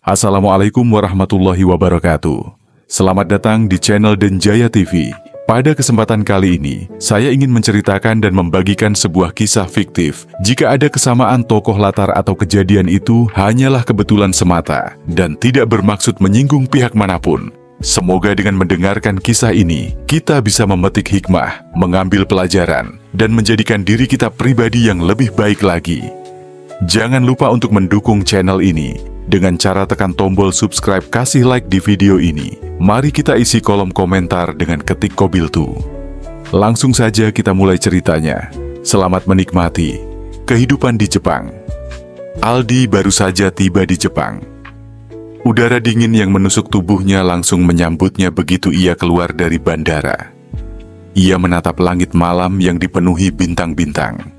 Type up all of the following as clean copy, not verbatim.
Assalamualaikum warahmatullahi wabarakatuh. Selamat datang di channel Denjaya TV. Pada kesempatan kali ini, saya ingin menceritakan dan membagikan sebuah kisah fiktif. Jika ada kesamaan tokoh latar atau kejadian itu hanyalah kebetulan semata dan tidak bermaksud menyinggung pihak manapun. Semoga dengan mendengarkan kisah ini, kita bisa memetik hikmah, mengambil pelajaran, dan menjadikan diri kita pribadi yang lebih baik lagi. Jangan lupa untuk mendukung channel ini dengan cara tekan tombol subscribe, kasih like di video ini. Mari kita isi kolom komentar dengan ketik Kobiltu. Langsung saja kita mulai ceritanya. Selamat menikmati kehidupan di Jepang. Aldi baru saja tiba di Jepang. Udara dingin yang menusuk tubuhnya langsung menyambutnya begitu ia keluar dari bandara. Ia menatap langit malam yang dipenuhi bintang-bintang.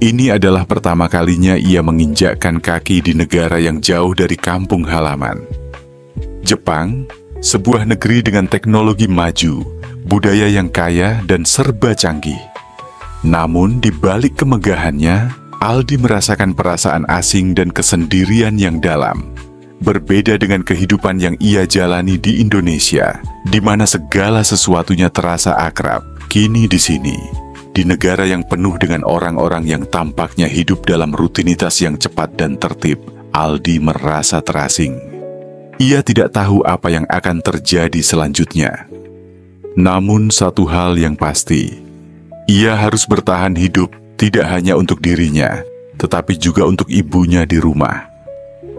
Ini adalah pertama kalinya ia menginjakkan kaki di negara yang jauh dari kampung halaman. Jepang, sebuah negeri dengan teknologi maju, budaya yang kaya dan serba canggih. Namun di balik kemegahannya, Aldi merasakan perasaan asing dan kesendirian yang dalam. Berbeda dengan kehidupan yang ia jalani di Indonesia, di mana segala sesuatunya terasa akrab. Kini di sini, di negara yang penuh dengan orang-orang yang tampaknya hidup dalam rutinitas yang cepat dan tertib, Aldi merasa terasing. Ia tidak tahu apa yang akan terjadi selanjutnya. Namun satu hal yang pasti, ia harus bertahan hidup tidak hanya untuk dirinya, tetapi juga untuk ibunya di rumah.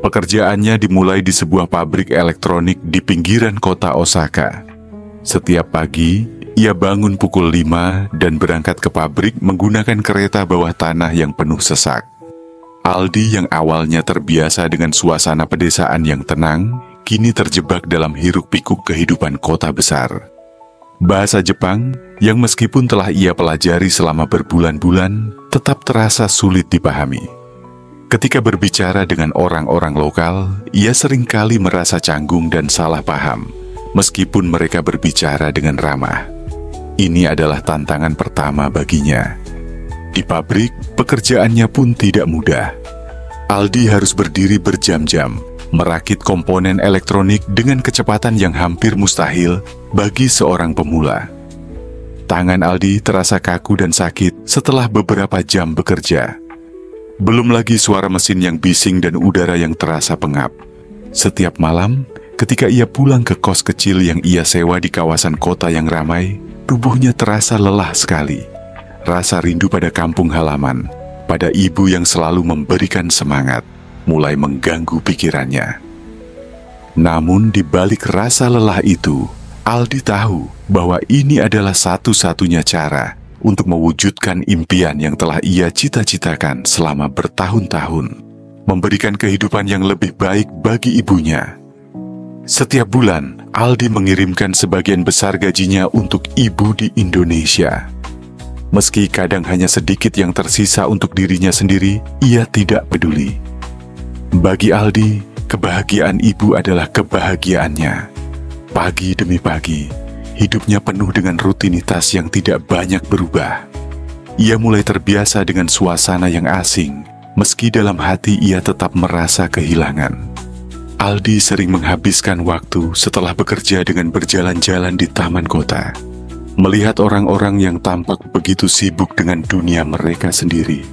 Pekerjaannya dimulai di sebuah pabrik elektronik di pinggiran kota Osaka. Setiap pagi, ia bangun pukul 5 dan berangkat ke pabrik menggunakan kereta bawah tanah yang penuh sesak. Aldi yang awalnya terbiasa dengan suasana pedesaan yang tenang, kini terjebak dalam hiruk-pikuk kehidupan kota besar. Bahasa Jepang, yang meskipun telah ia pelajari selama berbulan-bulan, tetap terasa sulit dipahami. Ketika berbicara dengan orang-orang lokal, ia seringkali merasa canggung dan salah paham, meskipun mereka berbicara dengan ramah. Ini adalah tantangan pertama baginya. Di pabrik, pekerjaannya pun tidak mudah. Aldi harus berdiri berjam-jam, merakit komponen elektronik dengan kecepatan yang hampir mustahil bagi seorang pemula. Tangan Aldi terasa kaku dan sakit setelah beberapa jam bekerja. Belum lagi suara mesin yang bising dan udara yang terasa pengap. Setiap malam, ketika ia pulang ke kos kecil yang ia sewa di kawasan kota yang ramai, tubuhnya terasa lelah sekali. Rasa rindu pada kampung halaman, pada ibu yang selalu memberikan semangat, mulai mengganggu pikirannya. Namun di balik rasa lelah itu, Aldi tahu bahwa ini adalah satu-satunya cara untuk mewujudkan impian yang telah ia cita-citakan selama bertahun-tahun, memberikan kehidupan yang lebih baik bagi ibunya. Setiap bulan, Aldi mengirimkan sebagian besar gajinya untuk ibu di Indonesia. Meski kadang hanya sedikit yang tersisa untuk dirinya sendiri, ia tidak peduli. Bagi Aldi, kebahagiaan ibu adalah kebahagiaannya. Pagi demi pagi, hidupnya penuh dengan rutinitas yang tidak banyak berubah. Ia mulai terbiasa dengan suasana yang asing, meski dalam hati ia tetap merasa kehilangan. Aldi sering menghabiskan waktu setelah bekerja dengan berjalan-jalan di taman kota, melihat orang-orang yang tampak begitu sibuk dengan dunia mereka sendiri.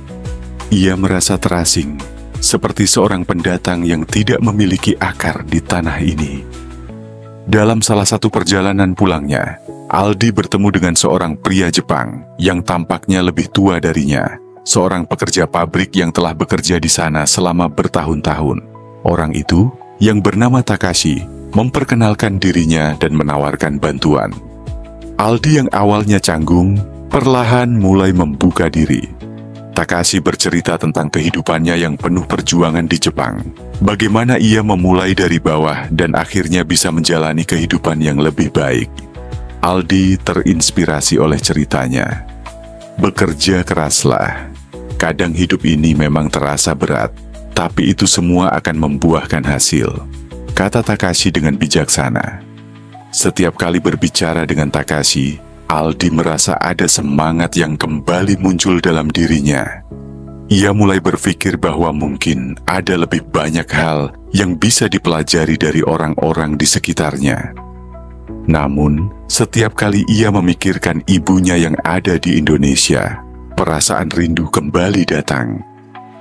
Ia merasa terasing, seperti seorang pendatang yang tidak memiliki akar di tanah ini. Dalam salah satu perjalanan pulangnya, Aldi bertemu dengan seorang pria Jepang yang tampaknya lebih tua darinya, seorang pekerja pabrik yang telah bekerja di sana selama bertahun-tahun. Orang itu, yang bernama Takashi, memperkenalkan dirinya dan menawarkan bantuan. Aldi yang awalnya canggung, perlahan mulai membuka diri. Takashi bercerita tentang kehidupannya yang penuh perjuangan di Jepang. Bagaimana ia memulai dari bawah dan akhirnya bisa menjalani kehidupan yang lebih baik. Aldi terinspirasi oleh ceritanya. Bekerja keraslah. Kadang hidup ini memang terasa berat, tapi itu semua akan membuahkan hasil, kata Takashi dengan bijaksana. Setiap kali berbicara dengan Takashi, Aldi merasa ada semangat yang kembali muncul dalam dirinya. ia mulai berpikir bahwa mungkin ada lebih banyak hal yang bisa dipelajari dari orang-orang di sekitarnya. Namun, setiap kali ia memikirkan ibunya yang ada di Indonesia, perasaan rindu kembali datang.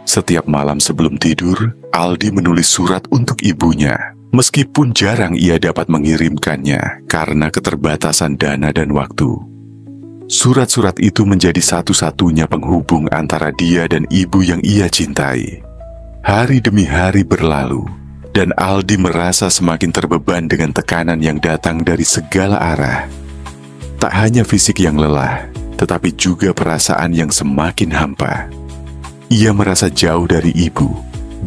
Setiap malam sebelum tidur, Aldi menulis surat untuk ibunya. Meskipun jarang ia dapat mengirimkannya karena keterbatasan dana dan waktu. Surat-surat itu menjadi satu-satunya penghubung antara dia dan ibu yang ia cintai. Hari demi hari berlalu, dan Aldi merasa semakin terbeban dengan tekanan yang datang dari segala arah. Tak hanya fisik yang lelah, tetapi juga perasaan yang semakin hampa. Ia merasa jauh dari ibu,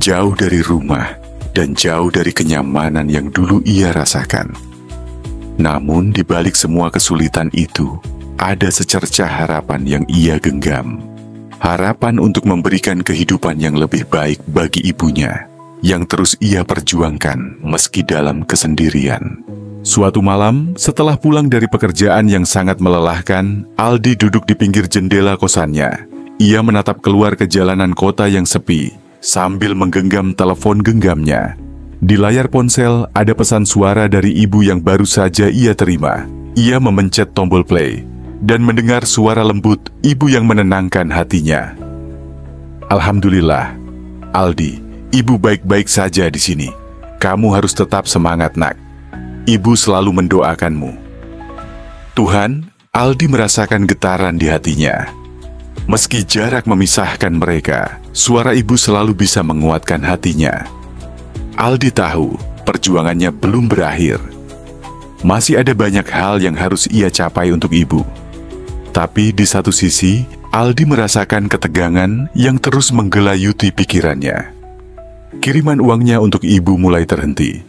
jauh dari rumah, dan jauh dari kenyamanan yang dulu ia rasakan. Namun di balik semua kesulitan itu, ada secercah harapan yang ia genggam. Harapan untuk memberikan kehidupan yang lebih baik bagi ibunya, yang terus ia perjuangkan meski dalam kesendirian. Suatu malam, setelah pulang dari pekerjaan yang sangat melelahkan, Aldi duduk di pinggir jendela kosannya. Ia menatap keluar ke jalanan kota yang sepi, sambil menggenggam telepon genggamnya. Di layar ponsel ada pesan suara dari ibu yang baru saja ia terima. Ia memencet tombol play dan mendengar suara lembut ibu yang menenangkan hatinya. Alhamdulillah, Aldi, ibu baik-baik saja di sini. Kamu harus tetap semangat, nak. Ibu selalu mendoakanmu. Tuhan, Aldi merasakan getaran di hatinya. Meski jarak memisahkan mereka, suara ibu selalu bisa menguatkan hatinya. Aldi tahu perjuangannya belum berakhir. Masih ada banyak hal yang harus ia capai untuk ibu. Tapi di satu sisi, Aldi merasakan ketegangan yang terus menggelayuti pikirannya. Kiriman uangnya untuk ibu mulai terhenti.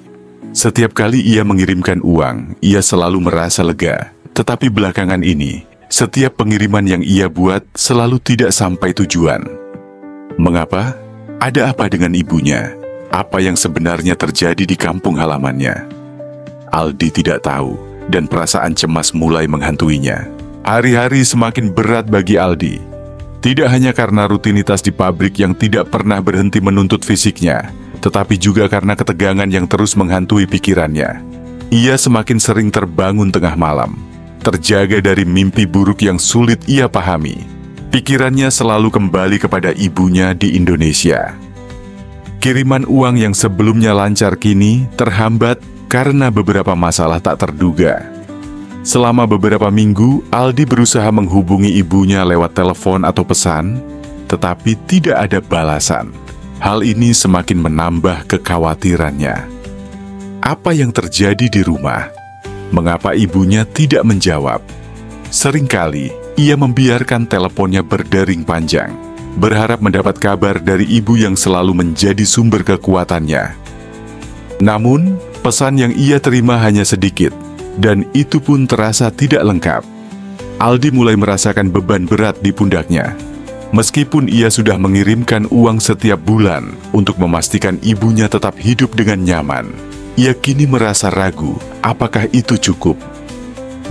Setiap kali ia mengirimkan uang, ia selalu merasa lega. Tetapi belakangan ini, setiap pengiriman yang ia buat selalu tidak sampai tujuan. Mengapa? Ada apa dengan ibunya? Apa yang sebenarnya terjadi di kampung halamannya? Aldi tidak tahu, dan perasaan cemas mulai menghantuinya. Hari-hari semakin berat bagi Aldi. Tidak hanya karena rutinitas di pabrik yang tidak pernah berhenti menuntut fisiknya, tetapi juga karena ketegangan yang terus menghantui pikirannya. Ia semakin sering terbangun tengah malam, terjaga dari mimpi buruk yang sulit ia pahami. Pikirannya selalu kembali kepada ibunya di Indonesia. Kiriman uang yang sebelumnya lancar kini terhambat karena beberapa masalah tak terduga. Selama beberapa minggu, Aldi berusaha menghubungi ibunya lewat telepon atau pesan, tetapi tidak ada balasan. Hal ini semakin menambah kekhawatirannya. Apa yang terjadi di rumah? Mengapa ibunya tidak menjawab? Seringkali, ia membiarkan teleponnya berdering panjang, berharap mendapat kabar dari ibu yang selalu menjadi sumber kekuatannya. Namun, pesan yang ia terima hanya sedikit, dan itu pun terasa tidak lengkap. Aldi mulai merasakan beban berat di pundaknya. Meskipun ia sudah mengirimkan uang setiap bulan untuk memastikan ibunya tetap hidup dengan nyaman, ia kini merasa ragu apakah itu cukup.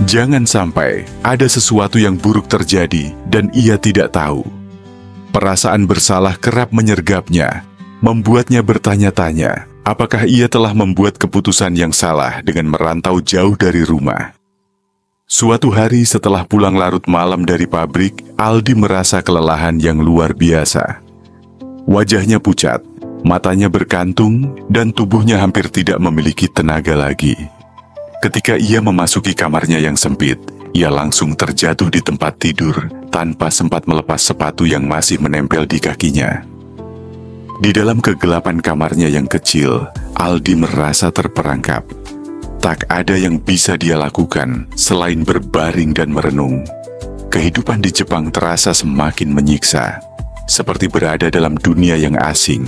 Jangan sampai ada sesuatu yang buruk terjadi dan ia tidak tahu. Perasaan bersalah kerap menyergapnya, membuatnya bertanya-tanya apakah ia telah membuat keputusan yang salah dengan merantau jauh dari rumah. Suatu hari setelah pulang larut malam dari pabrik, Aldi merasa kelelahan yang luar biasa. Wajahnya pucat, matanya berkantung, dan tubuhnya hampir tidak memiliki tenaga lagi. Ketika ia memasuki kamarnya yang sempit, ia langsung terjatuh di tempat tidur tanpa sempat melepas sepatu yang masih menempel di kakinya. Di dalam kegelapan kamarnya yang kecil, Aldi merasa terperangkap. Tak ada yang bisa dia lakukan selain berbaring dan merenung. Kehidupan di Jepang terasa semakin menyiksa, seperti berada dalam dunia yang asing,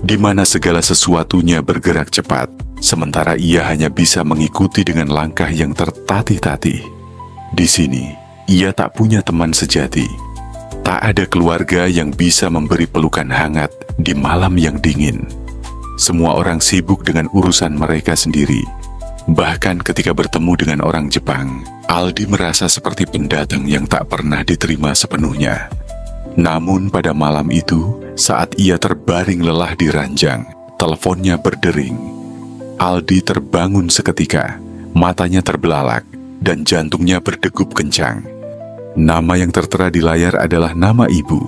di mana segala sesuatunya bergerak cepat, sementara ia hanya bisa mengikuti dengan langkah yang tertatih-tatih. Di sini, ia tak punya teman sejati. Tak ada keluarga yang bisa memberi pelukan hangat di malam yang dingin. Semua orang sibuk dengan urusan mereka sendiri. Bahkan ketika bertemu dengan orang Jepang, Aldi merasa seperti pendatang yang tak pernah diterima sepenuhnya. Namun pada malam itu, saat ia terbaring lelah di ranjang, teleponnya berdering. Aldi terbangun seketika, matanya terbelalak, dan jantungnya berdegup kencang. Nama yang tertera di layar adalah nama ibu.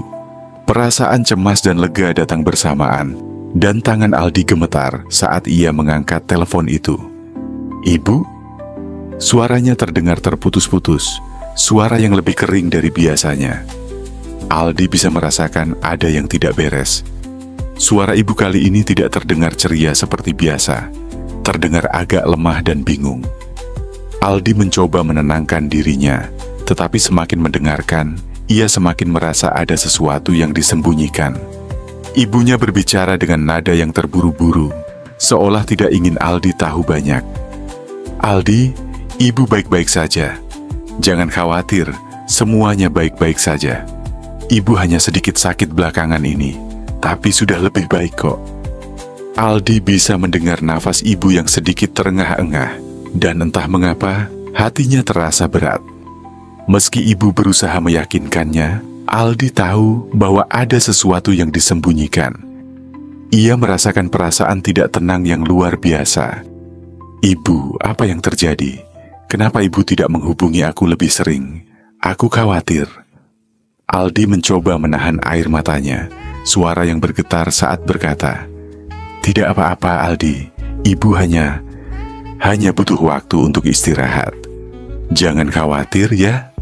Perasaan cemas dan lega datang bersamaan, dan tangan Aldi gemetar saat ia mengangkat telepon itu. "Ibu?" Suaranya terdengar terputus-putus, suara yang lebih kering dari biasanya. Aldi bisa merasakan ada yang tidak beres. Suara ibu kali ini tidak terdengar ceria seperti biasa, terdengar agak lemah dan bingung. Aldi mencoba menenangkan dirinya, tetapi semakin mendengarkan, ia semakin merasa ada sesuatu yang disembunyikan. Ibunya berbicara dengan nada yang terburu-buru, seolah tidak ingin Aldi tahu banyak. "Aldi, ibu baik-baik saja. Jangan khawatir, semuanya baik-baik saja. Ibu hanya sedikit sakit belakangan ini, tapi sudah lebih baik kok." Aldi bisa mendengar nafas ibu yang sedikit terengah-engah, dan entah mengapa, hatinya terasa berat. Meski ibu berusaha meyakinkannya, Aldi tahu bahwa ada sesuatu yang disembunyikan. Ia merasakan perasaan tidak tenang yang luar biasa. "Ibu, apa yang terjadi? Kenapa ibu tidak menghubungi aku lebih sering? Aku khawatir." Aldi mencoba menahan air matanya, suara yang bergetar saat berkata, "Tidak apa-apa Aldi, ibu hanya butuh waktu untuk istirahat. Jangan khawatir ya."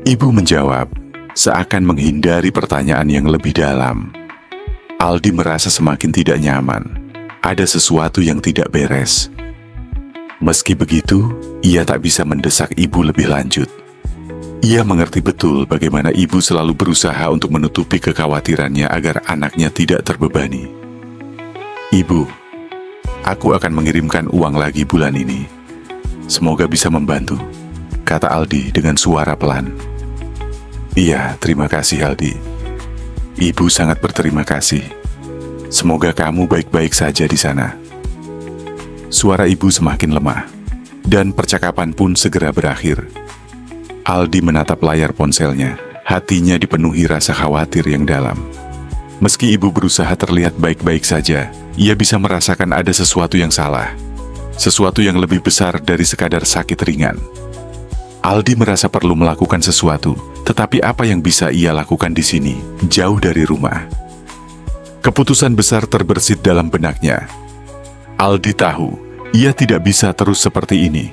Ibu menjawab, seakan menghindari pertanyaan yang lebih dalam. Aldi merasa semakin tidak nyaman, ada sesuatu yang tidak beres. Meski begitu, ia tak bisa mendesak ibu lebih lanjut. Ia mengerti betul bagaimana ibu selalu berusaha untuk menutupi kekhawatirannya agar anaknya tidak terbebani. "Ibu, aku akan mengirimkan uang lagi bulan ini. Semoga bisa membantu," kata Aldi dengan suara pelan. "Iya, terima kasih Aldi. Ibu sangat berterima kasih. Semoga kamu baik-baik saja di sana." Suara ibu semakin lemah, dan percakapan pun segera berakhir. Aldi menatap layar ponselnya, hatinya dipenuhi rasa khawatir yang dalam. Meski ibu berusaha terlihat baik-baik saja, ia bisa merasakan ada sesuatu yang salah. Sesuatu yang lebih besar dari sekadar sakit ringan. Aldi merasa perlu melakukan sesuatu, tetapi apa yang bisa ia lakukan di sini, jauh dari rumah? Keputusan besar terbersit dalam benaknya. Aldi tahu, ia tidak bisa terus seperti ini.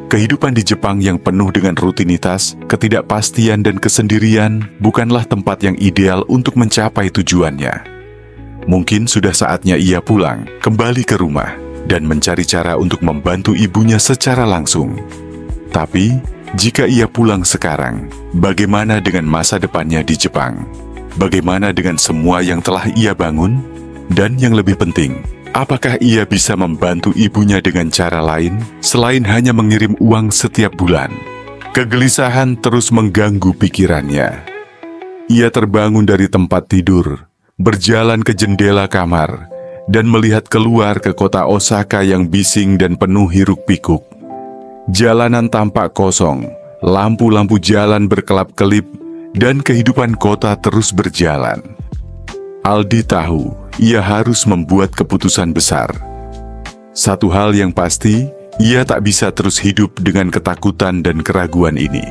Kehidupan di Jepang yang penuh dengan rutinitas, ketidakpastian dan kesendirian bukanlah tempat yang ideal untuk mencapai tujuannya. Mungkin sudah saatnya ia pulang, kembali ke rumah, dan mencari cara untuk membantu ibunya secara langsung. Tapi, jika ia pulang sekarang, bagaimana dengan masa depannya di Jepang? Bagaimana dengan semua yang telah ia bangun? Dan yang lebih penting, apakah ia bisa membantu ibunya dengan cara lain selain hanya mengirim uang setiap bulan? Kegelisahan terus mengganggu pikirannya. Ia terbangun dari tempat tidur, berjalan ke jendela kamar, dan melihat keluar ke kota Osaka yang bising dan penuh hiruk-pikuk. Jalanan tampak kosong, lampu-lampu jalan berkelap-kelip, dan kehidupan kota terus berjalan. Aldi tahu, ia harus membuat keputusan besar. Satu hal yang pasti, ia tak bisa terus hidup dengan ketakutan dan keraguan ini.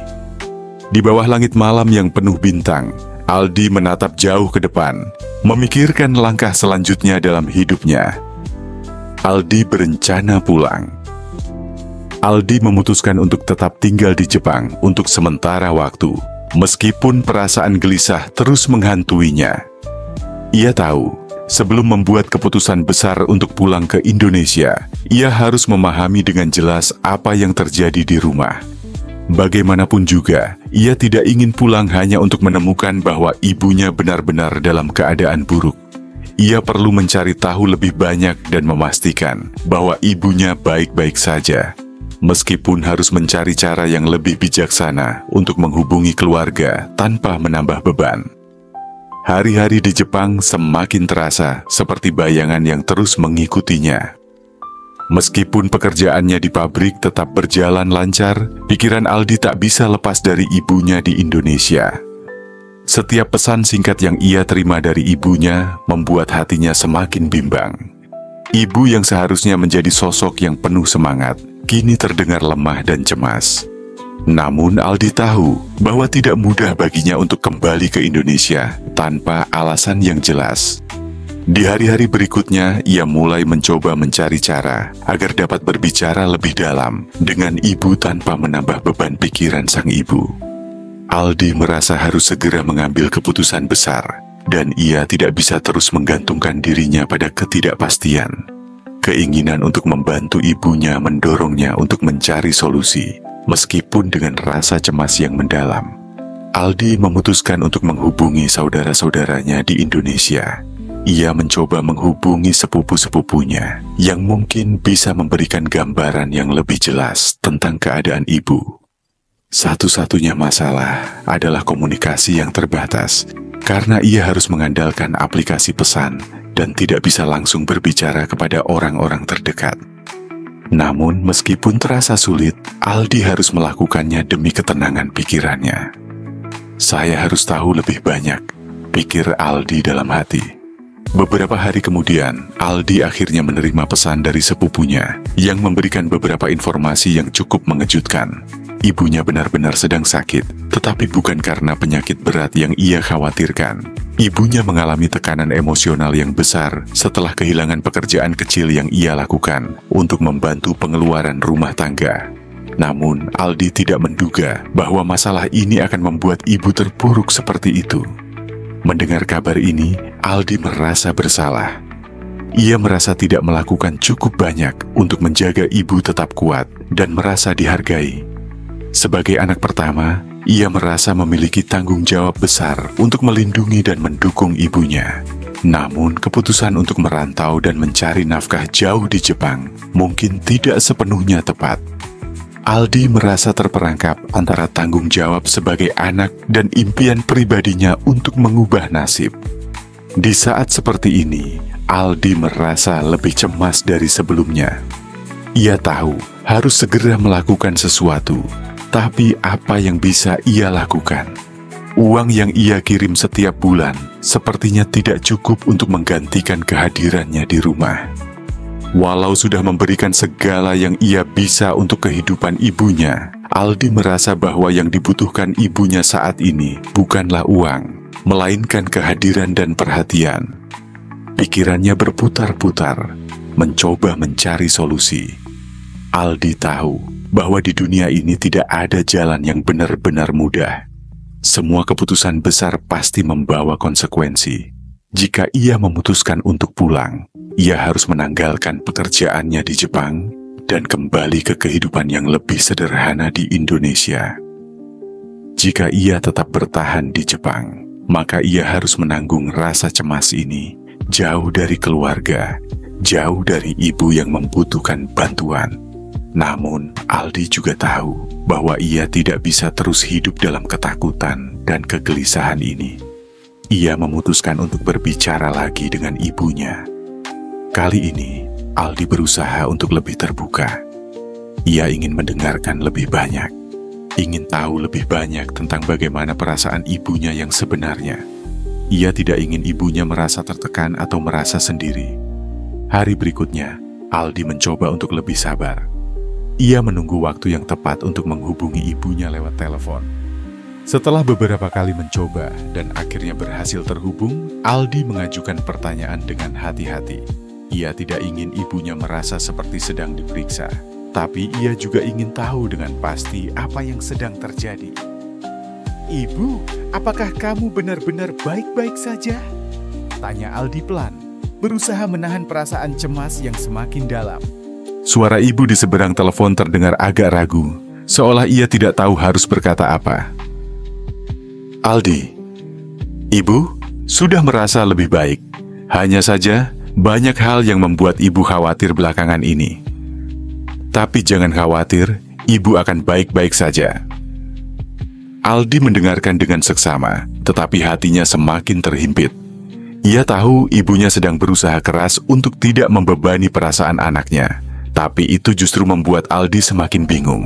Di bawah langit malam yang penuh bintang, Aldi menatap jauh ke depan, memikirkan langkah selanjutnya dalam hidupnya. Aldi berencana pulang. Aldi memutuskan untuk tetap tinggal di Jepang untuk sementara waktu, meskipun perasaan gelisah terus menghantuinya. Ia tahu, sebelum membuat keputusan besar untuk pulang ke Indonesia, ia harus memahami dengan jelas apa yang terjadi di rumah. Bagaimanapun juga, ia tidak ingin pulang hanya untuk menemukan bahwa ibunya benar-benar dalam keadaan buruk. Ia perlu mencari tahu lebih banyak dan memastikan bahwa ibunya baik-baik saja. Meskipun harus mencari cara yang lebih bijaksana untuk menghubungi keluarga tanpa menambah beban. Hari-hari di Jepang semakin terasa seperti bayangan yang terus mengikutinya. Meskipun pekerjaannya di pabrik tetap berjalan lancar, pikiran Aldi tak bisa lepas dari ibunya di Indonesia. Setiap pesan singkat yang ia terima dari ibunya membuat hatinya semakin bimbang. Ibu yang seharusnya menjadi sosok yang penuh semangat, kini terdengar lemah dan cemas. Namun Aldi tahu bahwa tidak mudah baginya untuk kembali ke Indonesia tanpa alasan yang jelas. Di hari-hari berikutnya, ia mulai mencoba mencari cara agar dapat berbicara lebih dalam dengan ibu tanpa menambah beban pikiran sang ibu. Aldi merasa harus segera mengambil keputusan besar, dan ia tidak bisa terus menggantungkan dirinya pada ketidakpastian. Keinginan untuk membantu ibunya mendorongnya untuk mencari solusi, meskipun dengan rasa cemas yang mendalam. Aldi memutuskan untuk menghubungi saudara-saudaranya di Indonesia. Ia mencoba menghubungi sepupu-sepupunya yang mungkin bisa memberikan gambaran yang lebih jelas tentang keadaan ibu. Satu-satunya masalah adalah komunikasi yang terbatas, karena ia harus mengandalkan aplikasi pesan dan tidak bisa langsung berbicara kepada orang-orang terdekat. Namun meskipun terasa sulit, Aldi harus melakukannya demi ketenangan pikirannya. Saya harus tahu lebih banyak, pikir Aldi dalam hati. Beberapa hari kemudian, Aldi akhirnya menerima pesan dari sepupunya yang memberikan beberapa informasi yang cukup mengejutkan. Ibunya benar-benar sedang sakit, tetapi bukan karena penyakit berat yang ia khawatirkan. Ibunya mengalami tekanan emosional yang besar setelah kehilangan pekerjaan kecil yang ia lakukan untuk membantu pengeluaran rumah tangga. Namun, Aldi tidak menduga bahwa masalah ini akan membuat ibu terpuruk seperti itu. Mendengar kabar ini, Aldi merasa bersalah. Ia merasa tidak melakukan cukup banyak untuk menjaga ibu tetap kuat dan merasa dihargai. Sebagai anak pertama, ia merasa memiliki tanggung jawab besar untuk melindungi dan mendukung ibunya. Namun, keputusan untuk merantau dan mencari nafkah jauh di Jepang mungkin tidak sepenuhnya tepat. Aldi merasa terperangkap antara tanggung jawab sebagai anak dan impian pribadinya untuk mengubah nasib. Di saat seperti ini, Aldi merasa lebih cemas dari sebelumnya. Ia tahu harus segera melakukan sesuatu, tapi apa yang bisa ia lakukan? Uang yang ia kirim setiap bulan sepertinya tidak cukup untuk menggantikan kehadirannya di rumah. Walau sudah memberikan segala yang ia bisa untuk kehidupan ibunya, Aldi merasa bahwa yang dibutuhkan ibunya saat ini bukanlah uang, melainkan kehadiran dan perhatian. Pikirannya berputar-putar, mencoba mencari solusi. Aldi tahu bahwa di dunia ini tidak ada jalan yang benar-benar mudah. Semua keputusan besar pasti membawa konsekuensi. Jika ia memutuskan untuk pulang, ia harus menanggalkan pekerjaannya di Jepang dan kembali ke kehidupan yang lebih sederhana di Indonesia. Jika ia tetap bertahan di Jepang, maka ia harus menanggung rasa cemas ini, jauh dari keluarga, jauh dari ibu yang membutuhkan bantuan. Namun, Aldi juga tahu bahwa ia tidak bisa terus hidup dalam ketakutan dan kegelisahan ini. Ia memutuskan untuk berbicara lagi dengan ibunya. Kali ini, Aldi berusaha untuk lebih terbuka. Ia ingin mendengarkan lebih banyak, ingin tahu lebih banyak tentang bagaimana perasaan ibunya yang sebenarnya. Ia tidak ingin ibunya merasa tertekan atau merasa sendiri. Hari berikutnya, Aldi mencoba untuk lebih sabar. Ia menunggu waktu yang tepat untuk menghubungi ibunya lewat telepon. Setelah beberapa kali mencoba dan akhirnya berhasil terhubung, Aldi mengajukan pertanyaan dengan hati-hati. Ia tidak ingin ibunya merasa seperti sedang diperiksa, tapi ia juga ingin tahu dengan pasti apa yang sedang terjadi. "Ibu, apakah kamu benar-benar baik-baik saja?" tanya Aldi pelan, berusaha menahan perasaan cemas yang semakin dalam. Suara ibu di seberang telepon terdengar agak ragu, seolah ia tidak tahu harus berkata apa. "Aldi, ibu sudah merasa lebih baik. Hanya saja banyak hal yang membuat ibu khawatir belakangan ini. Tapi jangan khawatir, ibu akan baik-baik saja." Aldi mendengarkan dengan seksama, tetapi hatinya semakin terhimpit. Ia tahu ibunya sedang berusaha keras untuk tidak membebani perasaan anaknya, tapi itu justru membuat Aldi semakin bingung.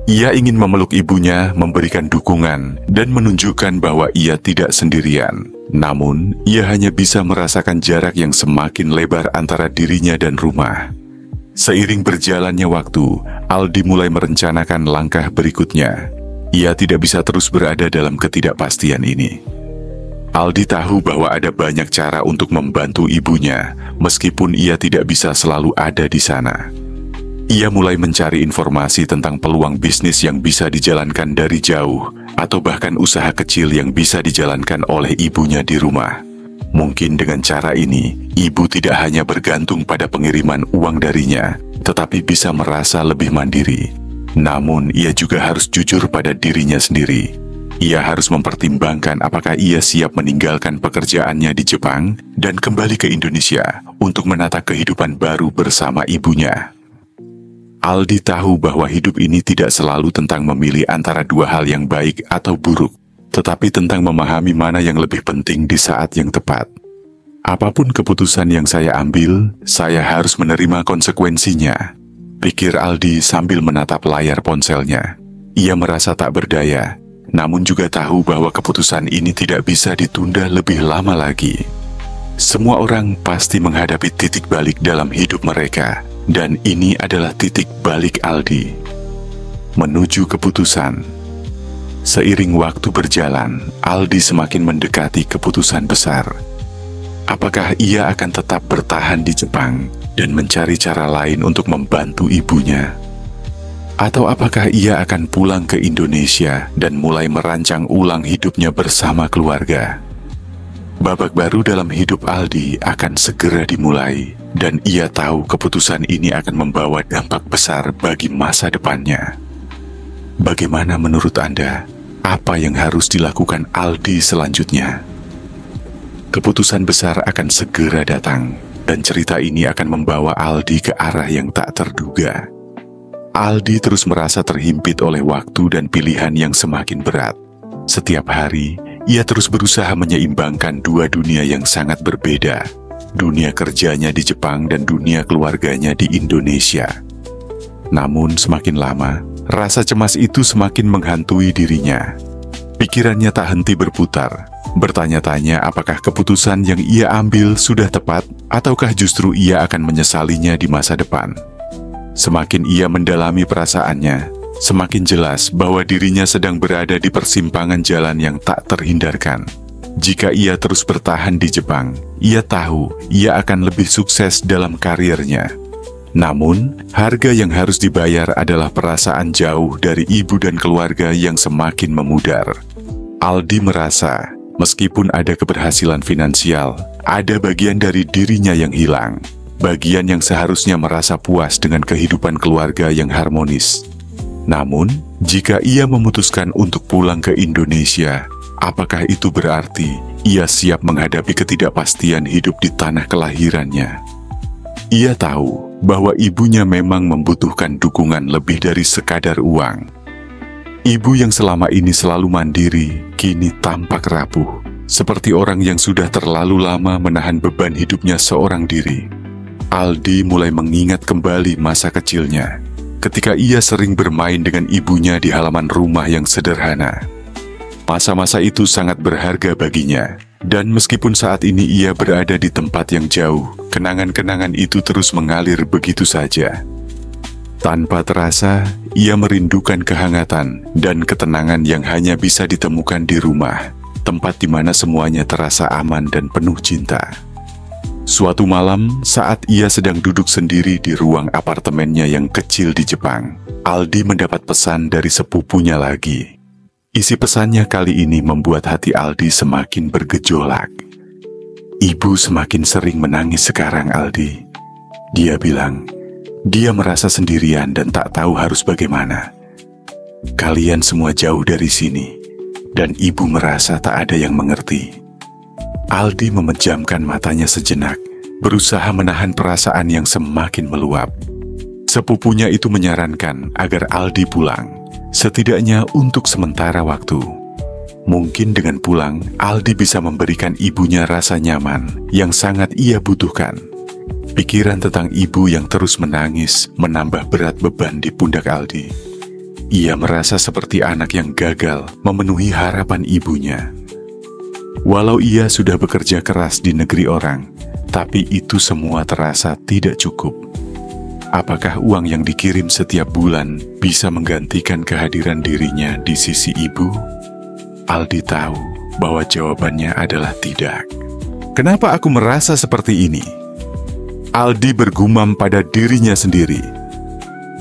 Ia ingin memeluk ibunya, memberikan dukungan, dan menunjukkan bahwa ia tidak sendirian. Namun, ia hanya bisa merasakan jarak yang semakin lebar antara dirinya dan rumah. Seiring berjalannya waktu, Aldi mulai merencanakan langkah berikutnya. Ia tidak bisa terus berada dalam ketidakpastian ini. Aldi tahu bahwa ada banyak cara untuk membantu ibunya, meskipun ia tidak bisa selalu ada di sana. Ia mulai mencari informasi tentang peluang bisnis yang bisa dijalankan dari jauh, atau bahkan usaha kecil yang bisa dijalankan oleh ibunya di rumah. Mungkin dengan cara ini, ibu tidak hanya bergantung pada pengiriman uang darinya, tetapi bisa merasa lebih mandiri. Namun, ia juga harus jujur pada dirinya sendiri. Ia harus mempertimbangkan apakah ia siap meninggalkan pekerjaannya di Jepang dan kembali ke Indonesia untuk menata kehidupan baru bersama ibunya. Aldi tahu bahwa hidup ini tidak selalu tentang memilih antara dua hal yang baik atau buruk, tetapi tentang memahami mana yang lebih penting di saat yang tepat. Apapun keputusan yang saya ambil, saya harus menerima konsekuensinya, pikir Aldi sambil menatap layar ponselnya. Ia merasa tak berdaya, namun juga tahu bahwa keputusan ini tidak bisa ditunda lebih lama lagi. Semua orang pasti menghadapi titik balik dalam hidup mereka, dan ini adalah titik balik Aldi. Menuju keputusan. Seiring waktu berjalan, Aldi semakin mendekati keputusan besar. Apakah ia akan tetap bertahan di Jepang dan mencari cara lain untuk membantu ibunya? Atau apakah ia akan pulang ke Indonesia dan mulai merancang ulang hidupnya bersama keluarga? Babak baru dalam hidup Aldi akan segera dimulai, dan ia tahu keputusan ini akan membawa dampak besar bagi masa depannya. Bagaimana menurut Anda? Apa yang harus dilakukan Aldi selanjutnya? Keputusan besar akan segera datang, dan cerita ini akan membawa Aldi ke arah yang tak terduga. Aldi terus merasa terhimpit oleh waktu dan pilihan yang semakin berat. Setiap hari, ia terus berusaha menyeimbangkan dua dunia yang sangat berbeda. Dunia kerjanya di Jepang dan dunia keluarganya di Indonesia. Namun semakin lama, rasa cemas itu semakin menghantui dirinya. Pikirannya tak henti berputar, bertanya-tanya apakah keputusan yang ia ambil sudah tepat, ataukah justru ia akan menyesalinya di masa depan. Semakin ia mendalami perasaannya, semakin jelas bahwa dirinya sedang berada di persimpangan jalan yang tak terhindarkan. Jika ia terus bertahan di Jepang, ia tahu ia akan lebih sukses dalam karirnya. Namun, harga yang harus dibayar adalah perasaan jauh dari ibu dan keluarga yang semakin memudar. Aldi merasa, meskipun ada keberhasilan finansial, ada bagian dari dirinya yang hilang. Bagian yang seharusnya merasa puas dengan kehidupan keluarga yang harmonis. Namun, jika ia memutuskan untuk pulang ke Indonesia, apakah itu berarti ia siap menghadapi ketidakpastian hidup di tanah kelahirannya? Ia tahu bahwa ibunya memang membutuhkan dukungan lebih dari sekadar uang. Ibu yang selama ini selalu mandiri, kini tampak rapuh, seperti orang yang sudah terlalu lama menahan beban hidupnya seorang diri. Aldi mulai mengingat kembali masa kecilnya, ketika ia sering bermain dengan ibunya di halaman rumah yang sederhana. Masa-masa itu sangat berharga baginya, dan meskipun saat ini ia berada di tempat yang jauh, kenangan-kenangan itu terus mengalir begitu saja. Tanpa terasa, ia merindukan kehangatan dan ketenangan yang hanya bisa ditemukan di rumah, tempat di mana semuanya terasa aman dan penuh cinta. Suatu malam, saat ia sedang duduk sendiri di ruang apartemennya yang kecil di Jepang, Aldi mendapat pesan dari sepupunya lagi. Isi pesannya kali ini membuat hati Aldi semakin bergejolak. Ibu semakin sering menangis sekarang, Aldi. Dia bilang, dia merasa sendirian dan tak tahu harus bagaimana. Kalian semua jauh dari sini, dan ibu merasa tak ada yang mengerti. Aldi memejamkan matanya sejenak, berusaha menahan perasaan yang semakin meluap. Sepupunya itu menyarankan agar Aldi pulang, setidaknya untuk sementara waktu. Mungkin dengan pulang, Aldi bisa memberikan ibunya rasa nyaman yang sangat ia butuhkan. Pikiran tentang ibu yang terus menangis menambah berat beban di pundak Aldi. Ia merasa seperti anak yang gagal memenuhi harapan ibunya. Walau ia sudah bekerja keras di negeri orang, tapi itu semua terasa tidak cukup. Apakah uang yang dikirim setiap bulan bisa menggantikan kehadiran dirinya di sisi ibu? Aldi tahu bahwa jawabannya adalah tidak. Kenapa aku merasa seperti ini? Aldi bergumam pada dirinya sendiri.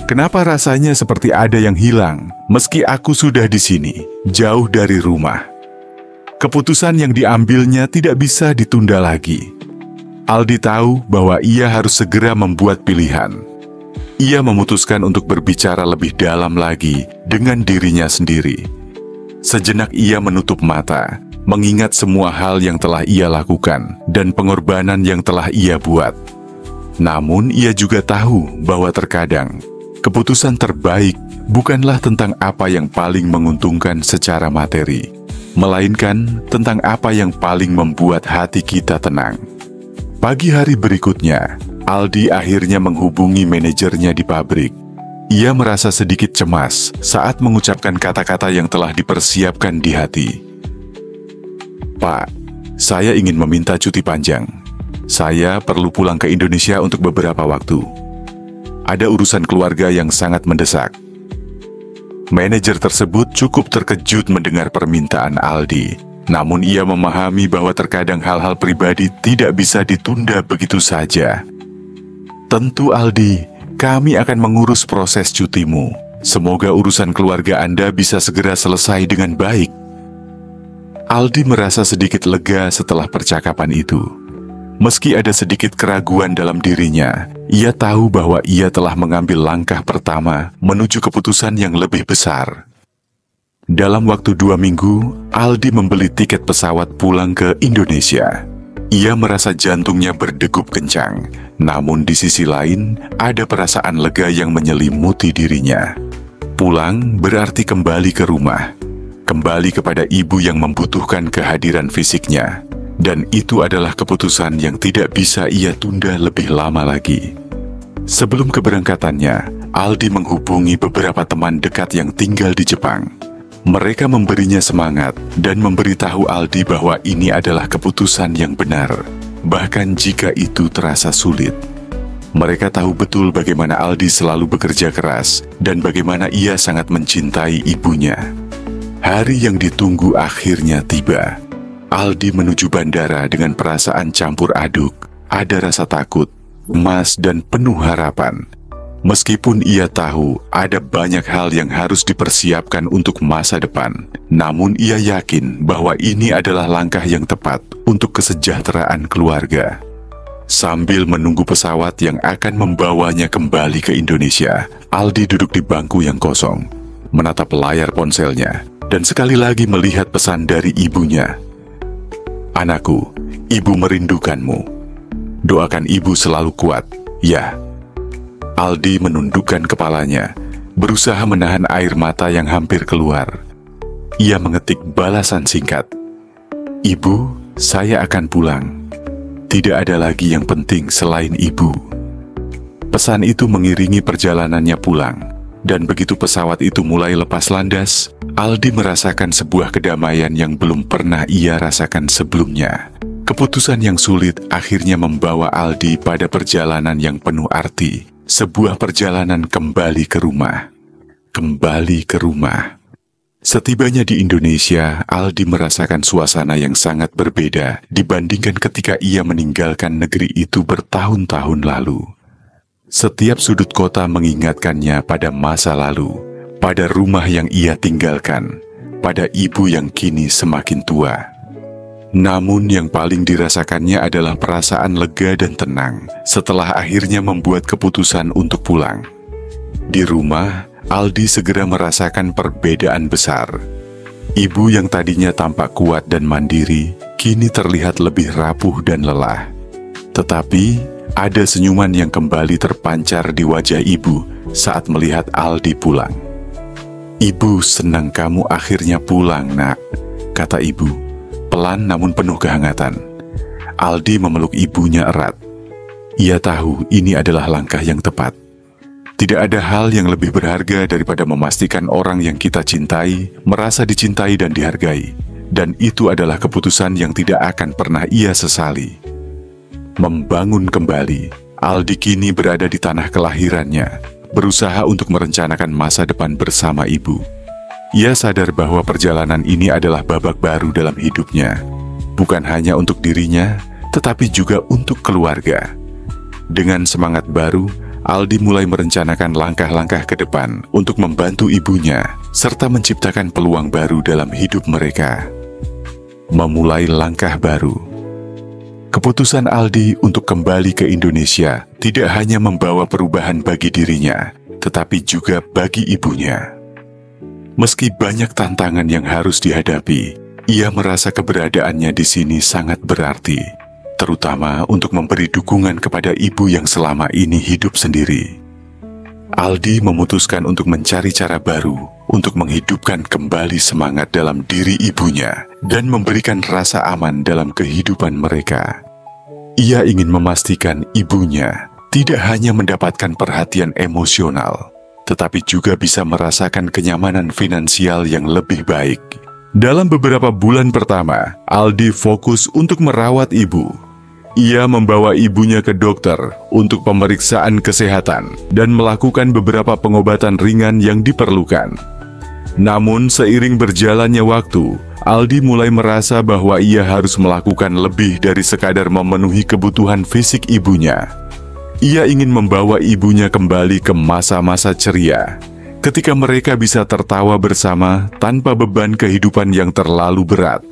Kenapa rasanya seperti ada yang hilang meski aku sudah di sini, jauh dari rumah? Keputusan yang diambilnya tidak bisa ditunda lagi. Aldi tahu bahwa ia harus segera membuat pilihan. Ia memutuskan untuk berbicara lebih dalam lagi dengan dirinya sendiri. Sejenak ia menutup mata, mengingat semua hal yang telah ia lakukan dan pengorbanan yang telah ia buat. Namun ia juga tahu bahwa terkadang keputusan terbaik bukanlah tentang apa yang paling menguntungkan secara materi, melainkan tentang apa yang paling membuat hati kita tenang. Pagi hari berikutnya, Aldi akhirnya menghubungi manajernya di pabrik. Ia merasa sedikit cemas saat mengucapkan kata-kata yang telah dipersiapkan di hati. "Pak, saya ingin meminta cuti panjang. Saya perlu pulang ke Indonesia untuk beberapa waktu. Ada urusan keluarga yang sangat mendesak." Manajer tersebut cukup terkejut mendengar permintaan Aldi. Namun ia memahami bahwa terkadang hal-hal pribadi tidak bisa ditunda begitu saja. "Tentu Aldi, kami akan mengurus proses cutimu. Semoga urusan keluarga Anda bisa segera selesai dengan baik." Aldi merasa sedikit lega setelah percakapan itu. Meski ada sedikit keraguan dalam dirinya, ia tahu bahwa ia telah mengambil langkah pertama menuju keputusan yang lebih besar. Dalam waktu 2 minggu, Aldi membeli tiket pesawat pulang ke Indonesia. Ia merasa jantungnya berdegup kencang, namun di sisi lain ada perasaan lega yang menyelimuti dirinya. Pulang berarti kembali ke rumah, kembali kepada ibu yang membutuhkan kehadiran fisiknya. Dan itu adalah keputusan yang tidak bisa ia tunda lebih lama lagi. Sebelum keberangkatannya, Aldi menghubungi beberapa teman dekat yang tinggal di Jepang. Mereka memberinya semangat dan memberitahu Aldi bahwa ini adalah keputusan yang benar, bahkan jika itu terasa sulit. Mereka tahu betul bagaimana Aldi selalu bekerja keras dan bagaimana ia sangat mencintai ibunya. Hari yang ditunggu akhirnya tiba. Aldi menuju bandara dengan perasaan campur aduk, ada rasa takut, cemas dan penuh harapan. Meskipun ia tahu ada banyak hal yang harus dipersiapkan untuk masa depan, namun ia yakin bahwa ini adalah langkah yang tepat untuk kesejahteraan keluarga. Sambil menunggu pesawat yang akan membawanya kembali ke Indonesia, Aldi duduk di bangku yang kosong, menatap layar ponselnya, dan sekali lagi melihat pesan dari ibunya. "Anakku, ibu merindukanmu. Doakan ibu selalu kuat, ya." Aldi menundukkan kepalanya, berusaha menahan air mata yang hampir keluar. Ia mengetik balasan singkat. "Ibu, saya akan pulang. Tidak ada lagi yang penting selain ibu." Pesan itu mengiringi perjalanannya pulang, dan begitu pesawat itu mulai lepas landas, Aldi merasakan sebuah kedamaian yang belum pernah ia rasakan sebelumnya. Keputusan yang sulit akhirnya membawa Aldi pada perjalanan yang penuh arti. Sebuah perjalanan kembali ke rumah. Kembali ke rumah. Setibanya di Indonesia, Aldi merasakan suasana yang sangat berbeda dibandingkan ketika ia meninggalkan negeri itu bertahun-tahun lalu. Setiap sudut kota mengingatkannya pada masa lalu, pada rumah yang ia tinggalkan, pada ibu yang kini semakin tua. Namun yang paling dirasakannya adalah perasaan lega dan tenang setelah akhirnya membuat keputusan untuk pulang. Di rumah, Aldi segera merasakan perbedaan besar. Ibu yang tadinya tampak kuat dan mandiri, kini terlihat lebih rapuh dan lelah. Tetapi, ada senyuman yang kembali terpancar di wajah ibu saat melihat Aldi pulang. "Ibu senang kamu akhirnya pulang, nak," kata ibu. Pelan namun penuh kehangatan. Aldi memeluk ibunya erat. Ia tahu ini adalah langkah yang tepat. Tidak ada hal yang lebih berharga daripada memastikan orang yang kita cintai merasa dicintai dan dihargai. Dan itu adalah keputusan yang tidak akan pernah ia sesali. Membangun kembali, Aldi kini berada di tanah kelahirannya, berusaha untuk merencanakan masa depan bersama ibu. Ia sadar bahwa perjalanan ini adalah babak baru dalam hidupnya, bukan hanya untuk dirinya, tetapi juga untuk keluarga. Dengan semangat baru, Aldi mulai merencanakan langkah-langkah ke depan untuk membantu ibunya, serta menciptakan peluang baru dalam hidup mereka. Memulai langkah baru. Keputusan Aldi untuk kembali ke Indonesia tidak hanya membawa perubahan bagi dirinya, tetapi juga bagi ibunya. Meski banyak tantangan yang harus dihadapi, ia merasa keberadaannya di sini sangat berarti, terutama untuk memberi dukungan kepada ibu yang selama ini hidup sendiri. Aldi memutuskan untuk mencari cara baru untuk menghidupkan kembali semangat dalam diri ibunya dan memberikan rasa aman dalam kehidupan mereka. Ia ingin memastikan ibunya tidak hanya mendapatkan perhatian emosional, tetapi juga bisa merasakan kenyamanan finansial yang lebih baik. Dalam beberapa bulan pertama, Aldi fokus untuk merawat ibu. Ia membawa ibunya ke dokter untuk pemeriksaan kesehatan dan melakukan beberapa pengobatan ringan yang diperlukan. Namun seiring berjalannya waktu, Aldi mulai merasa bahwa ia harus melakukan lebih dari sekadar memenuhi kebutuhan fisik ibunya. Ia ingin membawa ibunya kembali ke masa-masa ceria, ketika mereka bisa tertawa bersama tanpa beban kehidupan yang terlalu berat.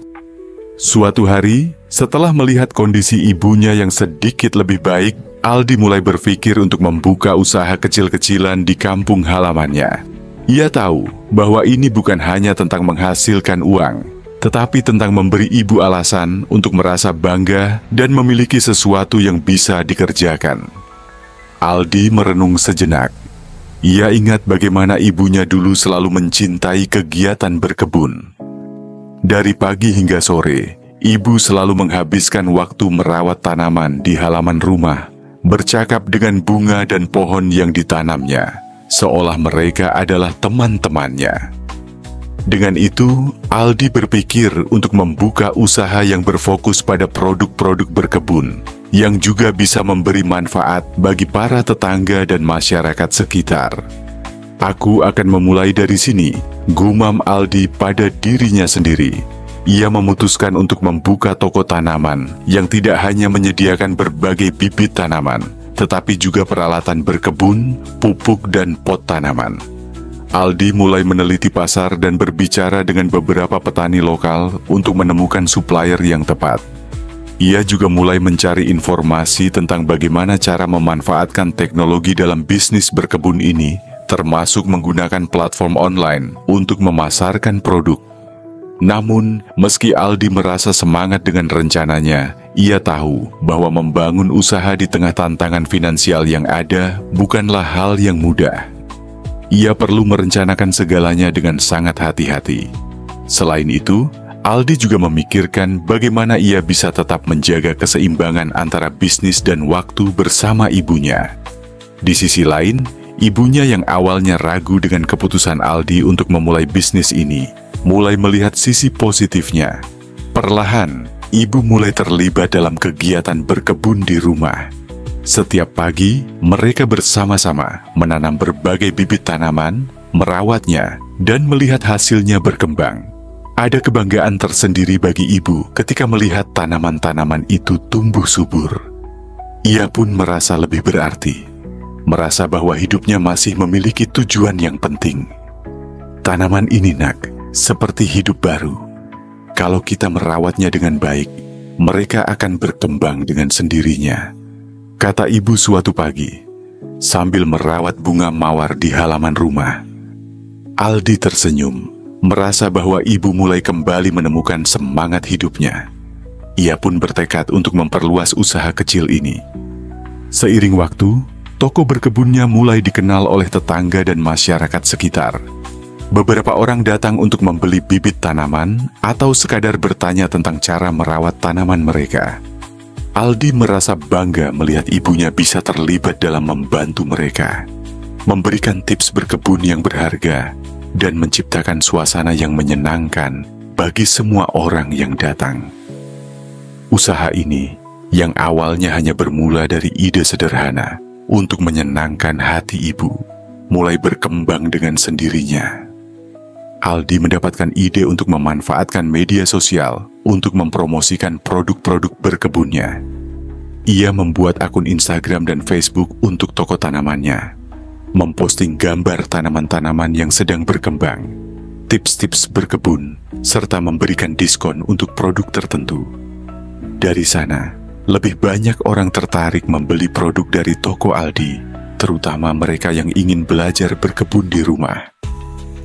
Suatu hari, setelah melihat kondisi ibunya yang sedikit lebih baik, Aldi mulai berpikir untuk membuka usaha kecil-kecilan di kampung halamannya. Ia tahu bahwa ini bukan hanya tentang menghasilkan uang, tetapi tentang memberi ibu alasan untuk merasa bangga dan memiliki sesuatu yang bisa dikerjakan. Aldi merenung sejenak. Ia ingat bagaimana ibunya dulu selalu mencintai kegiatan berkebun. Dari pagi hingga sore, ibu selalu menghabiskan waktu merawat tanaman di halaman rumah, bercakap dengan bunga dan pohon yang ditanamnya, seolah mereka adalah teman-temannya. Dengan itu, Aldi berpikir untuk membuka usaha yang berfokus pada produk-produk berkebun, yang juga bisa memberi manfaat bagi para tetangga dan masyarakat sekitar. Aku akan memulai dari sini, gumam Aldi pada dirinya sendiri. Ia memutuskan untuk membuka toko tanaman yang tidak hanya menyediakan berbagai bibit tanaman, tetapi juga peralatan berkebun, pupuk, dan pot tanaman. Aldi mulai meneliti pasar dan berbicara dengan beberapa petani lokal untuk menemukan supplier yang tepat. Ia juga mulai mencari informasi tentang bagaimana cara memanfaatkan teknologi dalam bisnis berkebun ini, termasuk menggunakan platform online untuk memasarkan produk. Namun, meski Aldi merasa semangat dengan rencananya, ia tahu bahwa membangun usaha di tengah tantangan finansial yang ada bukanlah hal yang mudah. Ia perlu merencanakan segalanya dengan sangat hati-hati. Selain itu, Aldi juga memikirkan bagaimana ia bisa tetap menjaga keseimbangan antara bisnis dan waktu bersama ibunya. Di sisi lain, ibunya yang awalnya ragu dengan keputusan Aldi untuk memulai bisnis ini, mulai melihat sisi positifnya. Perlahan, ibu mulai terlibat dalam kegiatan berkebun di rumah. Setiap pagi, mereka bersama-sama menanam berbagai bibit tanaman, merawatnya, dan melihat hasilnya berkembang. Ada kebanggaan tersendiri bagi ibu ketika melihat tanaman-tanaman itu tumbuh subur. Ia pun merasa lebih berarti, merasa bahwa hidupnya masih memiliki tujuan yang penting. Tanaman ini, Nak, seperti hidup baru. Kalau kita merawatnya dengan baik, mereka akan berkembang dengan sendirinya, kata ibu suatu pagi, sambil merawat bunga mawar di halaman rumah. Aldi tersenyum, merasa bahwa ibu mulai kembali menemukan semangat hidupnya. Ia pun bertekad untuk memperluas usaha kecil ini. Seiring waktu, toko berkebunnya mulai dikenal oleh tetangga dan masyarakat sekitar. Beberapa orang datang untuk membeli bibit tanaman atau sekadar bertanya tentang cara merawat tanaman mereka. Aldi merasa bangga melihat ibunya bisa terlibat dalam membantu mereka. memberikan tips berkebun yang berharga, dan menciptakan suasana yang menyenangkan bagi semua orang yang datang. Usaha ini, yang awalnya hanya bermula dari ide sederhana untuk menyenangkan hati ibu, mulai berkembang dengan sendirinya. Aldi mendapatkan ide untuk memanfaatkan media sosial untuk mempromosikan produk-produk berkebunnya. Ia membuat akun Instagram dan Facebook untuk toko tanamannya, memposting gambar tanaman-tanaman yang sedang berkembang, tips-tips berkebun, serta memberikan diskon untuk produk tertentu. Dari sana, lebih banyak orang tertarik membeli produk dari toko Aldi, terutama mereka yang ingin belajar berkebun di rumah.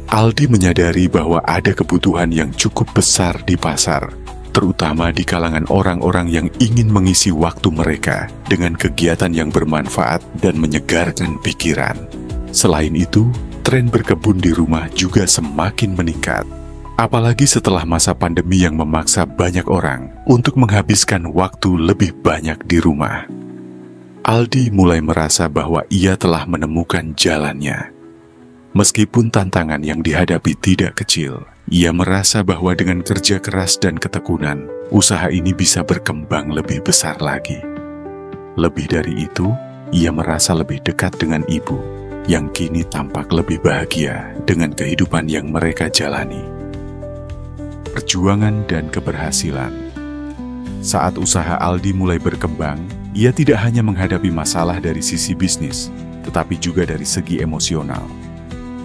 Aldi menyadari bahwa ada kebutuhan yang cukup besar di pasar, terutama di kalangan orang-orang yang ingin mengisi waktu mereka dengan kegiatan yang bermanfaat dan menyegarkan pikiran. Selain itu, tren berkebun di rumah juga semakin meningkat, apalagi setelah masa pandemi yang memaksa banyak orang untuk menghabiskan waktu lebih banyak di rumah. Aldi mulai merasa bahwa ia telah menemukan jalannya. Meskipun tantangan yang dihadapi tidak kecil, ia merasa bahwa dengan kerja keras dan ketekunan, usaha ini bisa berkembang lebih besar lagi. Lebih dari itu, ia merasa lebih dekat dengan ibu, yang kini tampak lebih bahagia dengan kehidupan yang mereka jalani. Perjuangan dan keberhasilan. Saat usaha Aldi mulai berkembang, ia tidak hanya menghadapi masalah dari sisi bisnis, tetapi juga dari segi emosional.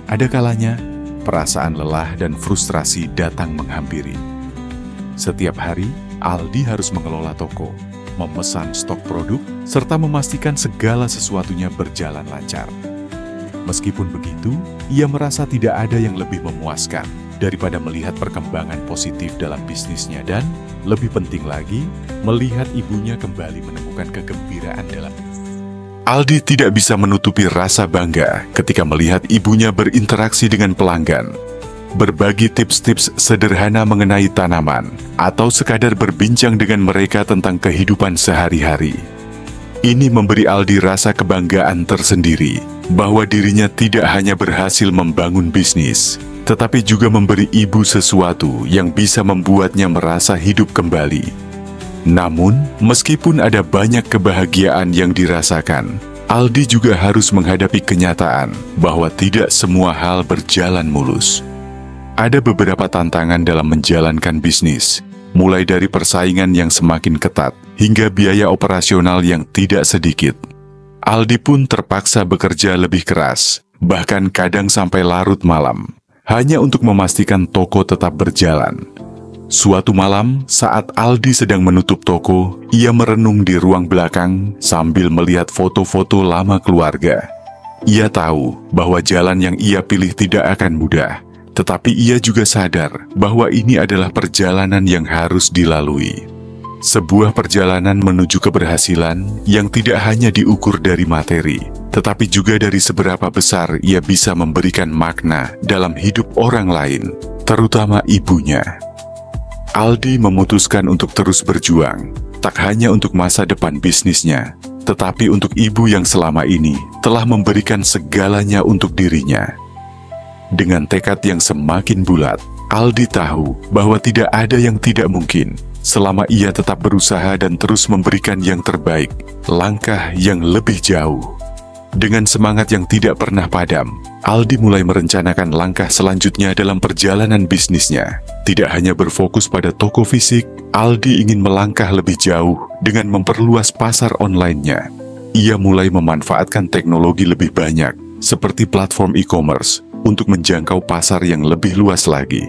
Ada kalanya, perasaan lelah dan frustrasi datang menghampiri. Setiap hari, Aldi harus mengelola toko, memesan stok produk, serta memastikan segala sesuatunya berjalan lancar. Meskipun begitu, ia merasa tidak ada yang lebih memuaskan daripada melihat perkembangan positif dalam bisnisnya dan, lebih penting lagi, melihat ibunya kembali menemukan kegembiraan dalam bisnis. Aldi tidak bisa menutupi rasa bangga ketika melihat ibunya berinteraksi dengan pelanggan, berbagi tips-tips sederhana mengenai tanaman, atau sekadar berbincang dengan mereka tentang kehidupan sehari-hari. Ini memberi Aldi rasa kebanggaan tersendiri bahwa dirinya tidak hanya berhasil membangun bisnis, tetapi juga memberi ibu sesuatu yang bisa membuatnya merasa hidup kembali. Namun, meskipun ada banyak kebahagiaan yang dirasakan, Aldi juga harus menghadapi kenyataan bahwa tidak semua hal berjalan mulus. Ada beberapa tantangan dalam menjalankan bisnis, mulai dari persaingan yang semakin ketat hingga biaya operasional yang tidak sedikit. Aldi pun terpaksa bekerja lebih keras, bahkan kadang sampai larut malam, hanya untuk memastikan toko tetap berjalan. Suatu malam, saat Aldi sedang menutup toko, ia merenung di ruang belakang sambil melihat foto-foto lama keluarga. Ia tahu bahwa jalan yang ia pilih tidak akan mudah, tetapi ia juga sadar bahwa ini adalah perjalanan yang harus dilalui. Sebuah perjalanan menuju keberhasilan yang tidak hanya diukur dari materi, tetapi juga dari seberapa besar ia bisa memberikan makna dalam hidup orang lain, terutama ibunya. Aldi memutuskan untuk terus berjuang, tak hanya untuk masa depan bisnisnya, tetapi untuk ibu yang selama ini telah memberikan segalanya untuk dirinya. Dengan tekad yang semakin bulat, Aldi tahu bahwa tidak ada yang tidak mungkin selama ia tetap berusaha dan terus memberikan yang terbaik, langkah yang lebih jauh. Dengan semangat yang tidak pernah padam, Aldi mulai merencanakan langkah selanjutnya dalam perjalanan bisnisnya. Tidak hanya berfokus pada toko fisik, Aldi ingin melangkah lebih jauh dengan memperluas pasar online-nya. Ia mulai memanfaatkan teknologi lebih banyak, seperti platform e-commerce, untuk menjangkau pasar yang lebih luas lagi.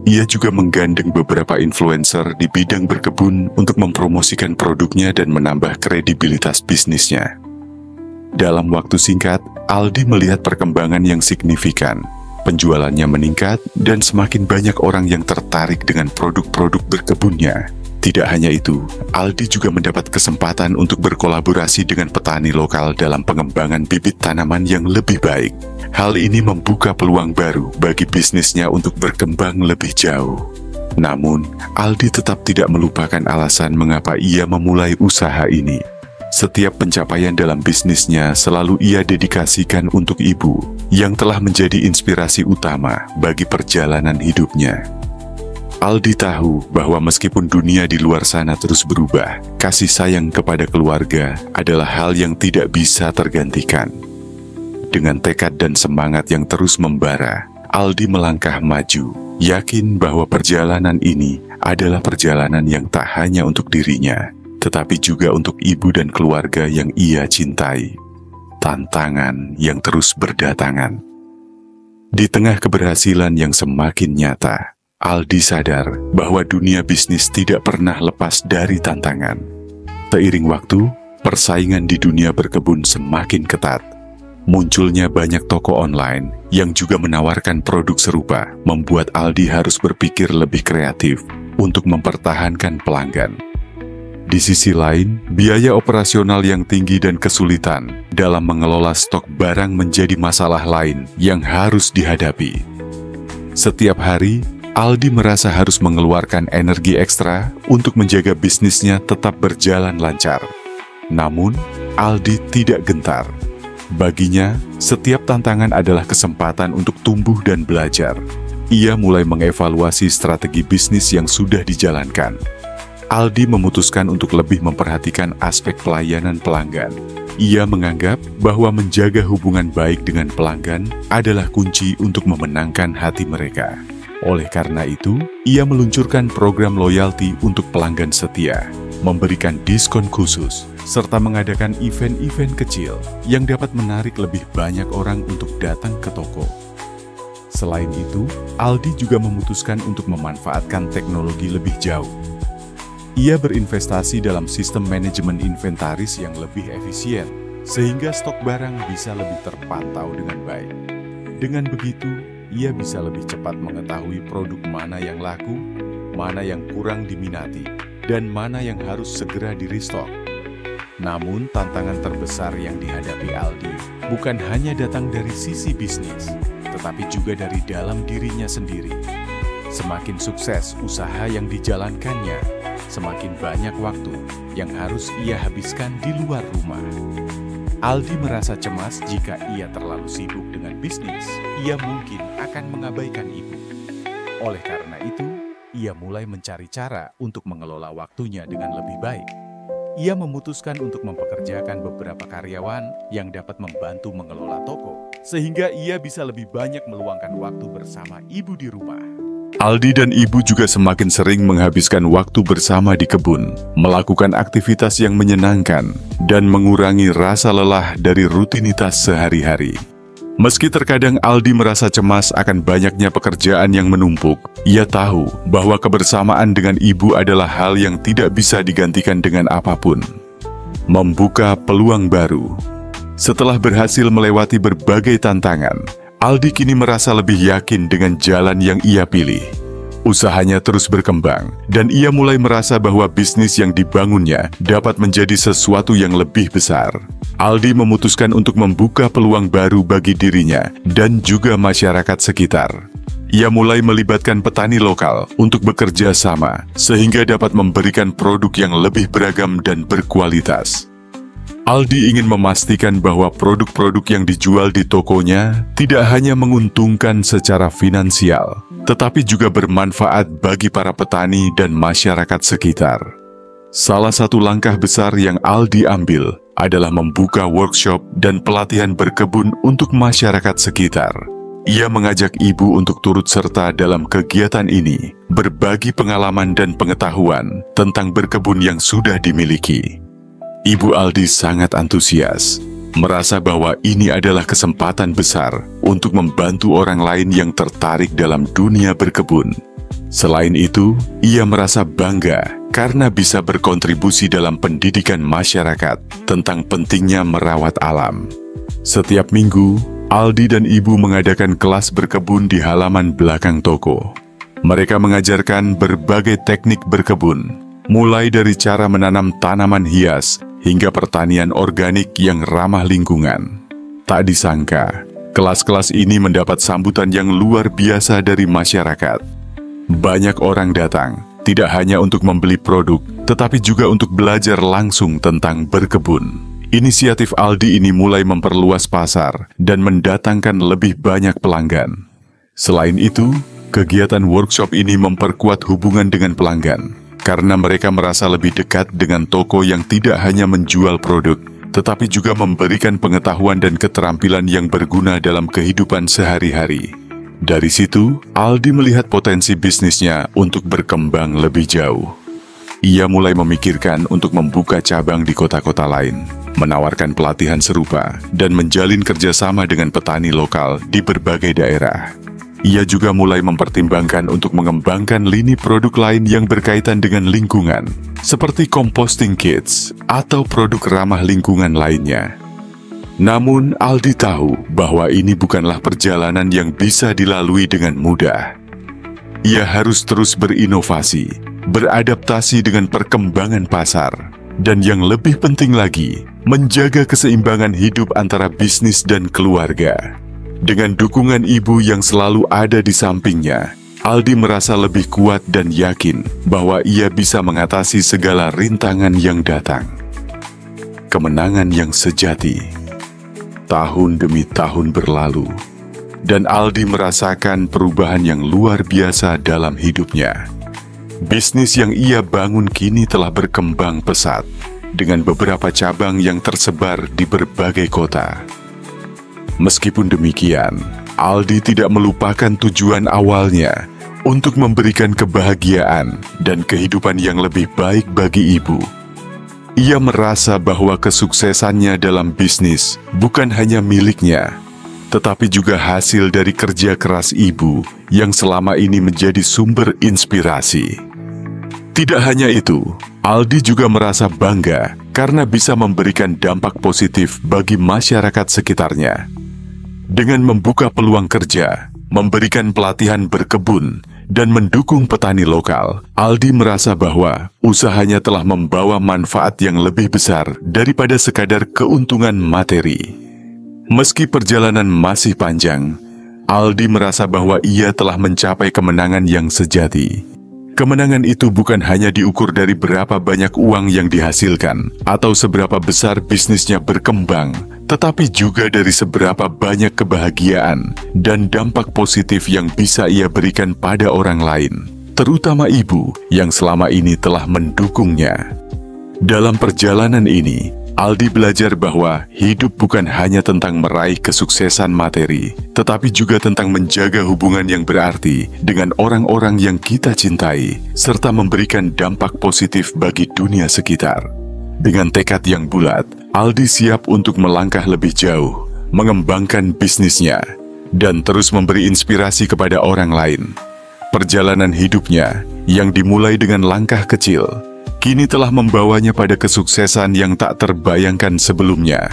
Ia juga menggandeng beberapa influencer di bidang berkebun untuk mempromosikan produknya dan menambah kredibilitas bisnisnya. Dalam waktu singkat, Aldi melihat perkembangan yang signifikan. Penjualannya meningkat dan semakin banyak orang yang tertarik dengan produk-produk berkebunnya. Tidak hanya itu, Aldi juga mendapat kesempatan untuk berkolaborasi dengan petani lokal dalam pengembangan bibit tanaman yang lebih baik. Hal ini membuka peluang baru bagi bisnisnya untuk berkembang lebih jauh. Namun, Aldi tetap tidak melupakan alasan mengapa ia memulai usaha ini. Setiap pencapaian dalam bisnisnya selalu ia dedikasikan untuk ibu, yang telah menjadi inspirasi utama bagi perjalanan hidupnya. Aldi tahu bahwa meskipun dunia di luar sana terus berubah, kasih sayang kepada keluarga adalah hal yang tidak bisa tergantikan. Dengan tekad dan semangat yang terus membara, Aldi melangkah maju, yakin bahwa perjalanan ini adalah perjalanan yang tak hanya untuk dirinya, tetapi juga untuk ibu dan keluarga yang ia cintai. Tantangan yang terus berdatangan. Di tengah keberhasilan yang semakin nyata, Aldi sadar bahwa dunia bisnis tidak pernah lepas dari tantangan. Seiring waktu, persaingan di dunia berkebun semakin ketat. Munculnya banyak toko online yang juga menawarkan produk serupa, membuat Aldi harus berpikir lebih kreatif untuk mempertahankan pelanggan. Di sisi lain, biaya operasional yang tinggi dan kesulitan dalam mengelola stok barang menjadi masalah lain yang harus dihadapi. Setiap hari, Aldi merasa harus mengeluarkan energi ekstra untuk menjaga bisnisnya tetap berjalan lancar. Namun, Aldi tidak gentar. Baginya, setiap tantangan adalah kesempatan untuk tumbuh dan belajar. Ia mulai mengevaluasi strategi bisnis yang sudah dijalankan. Aldi memutuskan untuk lebih memperhatikan aspek pelayanan pelanggan. Ia menganggap bahwa menjaga hubungan baik dengan pelanggan adalah kunci untuk memenangkan hati mereka. Oleh karena itu, ia meluncurkan program loyalty untuk pelanggan setia, memberikan diskon khusus, serta mengadakan event-event kecil yang dapat menarik lebih banyak orang untuk datang ke toko. Selain itu, Aldi juga memutuskan untuk memanfaatkan teknologi lebih jauh. Ia berinvestasi dalam sistem manajemen inventaris yang lebih efisien, sehingga stok barang bisa lebih terpantau dengan baik. Dengan begitu, ia bisa lebih cepat mengetahui produk mana yang laku, mana yang kurang diminati, dan mana yang harus segera di-restock. Namun, tantangan terbesar yang dihadapi Aldi bukan hanya datang dari sisi bisnis, tetapi juga dari dalam dirinya sendiri. Semakin sukses usaha yang dijalankannya, semakin banyak waktu yang harus ia habiskan di luar rumah. Aldi merasa cemas jika ia terlalu sibuk dengan bisnis, ia mungkin akan mengabaikan ibu. Oleh karena itu, ia mulai mencari cara untuk mengelola waktunya dengan lebih baik. Ia memutuskan untuk mempekerjakan beberapa karyawan yang dapat membantu mengelola toko, sehingga ia bisa lebih banyak meluangkan waktu bersama ibu di rumah. Aldi dan ibu juga semakin sering menghabiskan waktu bersama di kebun, melakukan aktivitas yang menyenangkan, dan mengurangi rasa lelah dari rutinitas sehari-hari. Meski terkadang Aldi merasa cemas akan banyaknya pekerjaan yang menumpuk, ia tahu bahwa kebersamaan dengan ibu adalah hal yang tidak bisa digantikan dengan apapun. Membuka peluang baru. Setelah berhasil melewati berbagai tantangan, Aldi kini merasa lebih yakin dengan jalan yang ia pilih. Usahanya terus berkembang, dan ia mulai merasa bahwa bisnis yang dibangunnya dapat menjadi sesuatu yang lebih besar. Aldi memutuskan untuk membuka peluang baru bagi dirinya dan juga masyarakat sekitar. Ia mulai melibatkan petani lokal untuk bekerja sama, sehingga dapat memberikan produk yang lebih beragam dan berkualitas. Aldi ingin memastikan bahwa produk-produk yang dijual di tokonya tidak hanya menguntungkan secara finansial, tetapi juga bermanfaat bagi para petani dan masyarakat sekitar. Salah satu langkah besar yang Aldi ambil adalah membuka workshop dan pelatihan berkebun untuk masyarakat sekitar. Ia mengajak ibu untuk turut serta dalam kegiatan ini, berbagi pengalaman dan pengetahuan tentang berkebun yang sudah dimiliki. Ibu Aldi sangat antusias, merasa bahwa ini adalah kesempatan besar untuk membantu orang lain yang tertarik dalam dunia berkebun. Selain itu, ia merasa bangga karena bisa berkontribusi dalam pendidikan masyarakat tentang pentingnya merawat alam. Setiap minggu, Aldi dan ibu mengadakan kelas berkebun di halaman belakang toko. Mereka mengajarkan berbagai teknik berkebun, mulai dari cara menanam tanaman hias hingga pertanian organik yang ramah lingkungan. Tak disangka, kelas-kelas ini mendapat sambutan yang luar biasa dari masyarakat. Banyak orang datang, tidak hanya untuk membeli produk, tetapi juga untuk belajar langsung tentang berkebun. Inisiatif Aldi ini mulai memperluas pasar dan mendatangkan lebih banyak pelanggan. Selain itu, kegiatan workshop ini memperkuat hubungan dengan pelanggan, karena mereka merasa lebih dekat dengan toko yang tidak hanya menjual produk, tetapi juga memberikan pengetahuan dan keterampilan yang berguna dalam kehidupan sehari-hari. Dari situ, Aldi melihat potensi bisnisnya untuk berkembang lebih jauh. Ia mulai memikirkan untuk membuka cabang di kota-kota lain, menawarkan pelatihan serupa, dan menjalin kerjasama dengan petani lokal di berbagai daerah. Ia juga mulai mempertimbangkan untuk mengembangkan lini produk lain yang berkaitan dengan lingkungan, seperti composting kits atau produk ramah lingkungan lainnya. Namun, Aldi tahu bahwa ini bukanlah perjalanan yang bisa dilalui dengan mudah. Ia harus terus berinovasi, beradaptasi dengan perkembangan pasar, dan yang lebih penting lagi, menjaga keseimbangan hidup antara bisnis dan keluarga. Dengan dukungan ibu yang selalu ada di sampingnya, Aldi merasa lebih kuat dan yakin bahwa ia bisa mengatasi segala rintangan yang datang. Kemenangan yang sejati. Tahun demi tahun berlalu, dan Aldi merasakan perubahan yang luar biasa dalam hidupnya. Bisnis yang ia bangun kini telah berkembang pesat, dengan beberapa cabang yang tersebar di berbagai kota. Meskipun demikian, Aldi tidak melupakan tujuan awalnya untuk memberikan kebahagiaan dan kehidupan yang lebih baik bagi ibu. Ia merasa bahwa kesuksesannya dalam bisnis bukan hanya miliknya, tetapi juga hasil dari kerja keras ibu yang selama ini menjadi sumber inspirasi. Tidak hanya itu, Aldi juga merasa bangga karena bisa memberikan dampak positif bagi masyarakat sekitarnya. Dengan membuka peluang kerja, memberikan pelatihan berkebun, dan mendukung petani lokal, Aldi merasa bahwa usahanya telah membawa manfaat yang lebih besar daripada sekadar keuntungan materi. Meski perjalanan masih panjang, Aldi merasa bahwa ia telah mencapai kemenangan yang sejati. Kemenangan itu bukan hanya diukur dari berapa banyak uang yang dihasilkan atau seberapa besar bisnisnya berkembang, tetapi juga dari seberapa banyak kebahagiaan dan dampak positif yang bisa ia berikan pada orang lain, terutama ibu yang selama ini telah mendukungnya. Dalam perjalanan ini, Aldi belajar bahwa hidup bukan hanya tentang meraih kesuksesan materi, tetapi juga tentang menjaga hubungan yang berarti dengan orang-orang yang kita cintai, serta memberikan dampak positif bagi dunia sekitar. Dengan tekad yang bulat, Aldi siap untuk melangkah lebih jauh, mengembangkan bisnisnya, dan terus memberi inspirasi kepada orang lain. Perjalanan hidupnya, yang dimulai dengan langkah kecil, kini telah membawanya pada kesuksesan yang tak terbayangkan sebelumnya.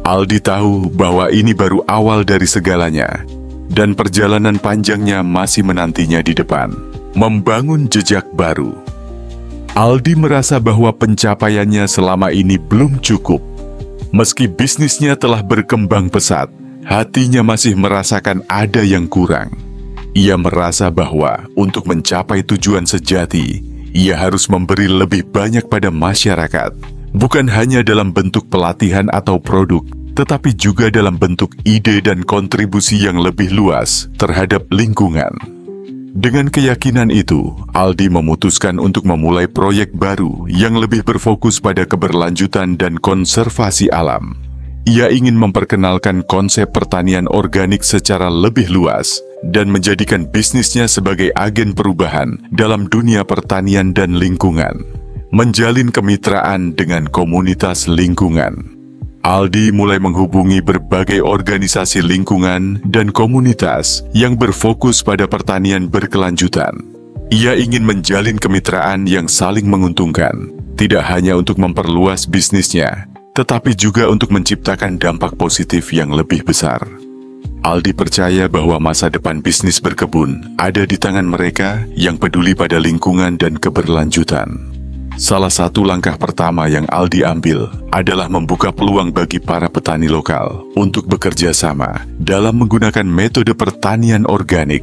Aldi tahu bahwa ini baru awal dari segalanya, dan perjalanan panjangnya masih menantinya di depan, membangun jejak baru. Aldi merasa bahwa pencapaiannya selama ini belum cukup. Meski bisnisnya telah berkembang pesat, hatinya masih merasakan ada yang kurang. Ia merasa bahwa untuk mencapai tujuan sejati, ia harus memberi lebih banyak pada masyarakat, bukan hanya dalam bentuk pelatihan atau produk, tetapi juga dalam bentuk ide dan kontribusi yang lebih luas terhadap lingkungan. Dengan keyakinan itu, Aldi memutuskan untuk memulai proyek baru yang lebih berfokus pada keberlanjutan dan konservasi alam. Ia ingin memperkenalkan konsep pertanian organik secara lebih luas dan menjadikan bisnisnya sebagai agen perubahan dalam dunia pertanian dan lingkungan. Menjalin kemitraan dengan komunitas lingkungan. Aldi mulai menghubungi berbagai organisasi lingkungan dan komunitas yang berfokus pada pertanian berkelanjutan. Ia ingin menjalin kemitraan yang saling menguntungkan, tidak hanya untuk memperluas bisnisnya, tetapi juga untuk menciptakan dampak positif yang lebih besar. Aldi percaya bahwa masa depan bisnis berkebun ada di tangan mereka yang peduli pada lingkungan dan keberlanjutan. Salah satu langkah pertama yang Aldi ambil adalah membuka peluang bagi para petani lokal untuk bekerja sama dalam menggunakan metode pertanian organik.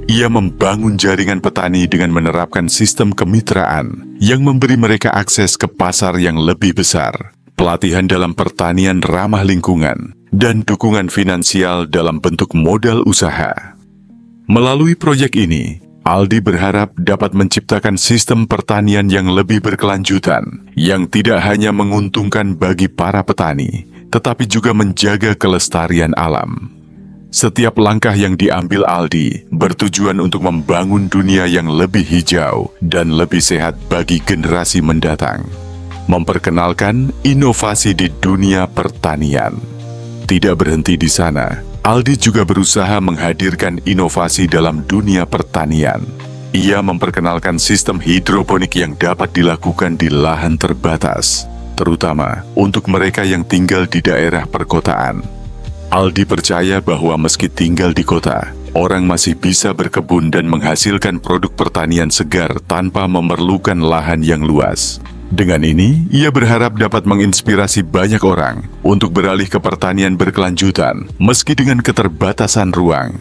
Ia membangun jaringan petani dengan menerapkan sistem kemitraan yang memberi mereka akses ke pasar yang lebih besar, pelatihan dalam pertanian ramah lingkungan, dan dukungan finansial dalam bentuk modal usaha. Melalui proyek ini, Aldi berharap dapat menciptakan sistem pertanian yang lebih berkelanjutan, yang tidak hanya menguntungkan bagi para petani, tetapi juga menjaga kelestarian alam. Setiap langkah yang diambil Aldi bertujuan untuk membangun dunia yang lebih hijau dan lebih sehat bagi generasi mendatang. Memperkenalkan inovasi di dunia pertanian. Tidak berhenti di sana, Aldi juga berusaha menghadirkan inovasi dalam dunia pertanian. Ia memperkenalkan sistem hidroponik yang dapat dilakukan di lahan terbatas, terutama untuk mereka yang tinggal di daerah perkotaan. Aldi percaya bahwa meski tinggal di kota, orang masih bisa berkebun dan menghasilkan produk pertanian segar tanpa memerlukan lahan yang luas. Dengan ini, ia berharap dapat menginspirasi banyak orang untuk beralih ke pertanian berkelanjutan, meski dengan keterbatasan ruang.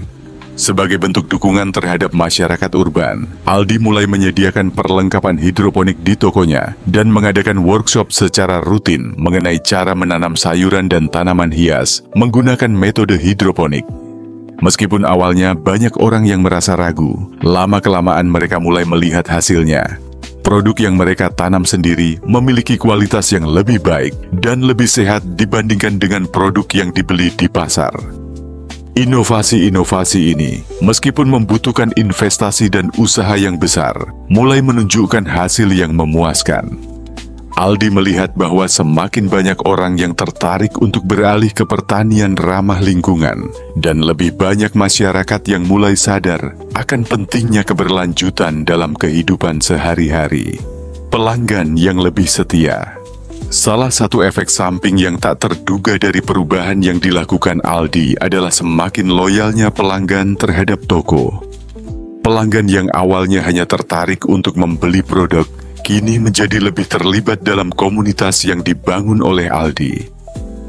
Sebagai bentuk dukungan terhadap masyarakat urban, Aldi mulai menyediakan perlengkapan hidroponik di tokonya dan mengadakan workshop secara rutin mengenai cara menanam sayuran dan tanaman hias menggunakan metode hidroponik. Meskipun awalnya banyak orang yang merasa ragu, lama-kelamaan mereka mulai melihat hasilnya. Produk yang mereka tanam sendiri memiliki kualitas yang lebih baik dan lebih sehat dibandingkan dengan produk yang dibeli di pasar. Inovasi-inovasi ini, meskipun membutuhkan investasi dan usaha yang besar, mulai menunjukkan hasil yang memuaskan. Aldi melihat bahwa semakin banyak orang yang tertarik untuk beralih ke pertanian ramah lingkungan, dan lebih banyak masyarakat yang mulai sadar akan pentingnya keberlanjutan dalam kehidupan sehari-hari. Pelanggan yang lebih setia. Salah satu efek samping yang tak terduga dari perubahan yang dilakukan Aldi adalah semakin loyalnya pelanggan terhadap toko. Pelanggan yang awalnya hanya tertarik untuk membeli produk, kini menjadi lebih terlibat dalam komunitas yang dibangun oleh Aldi.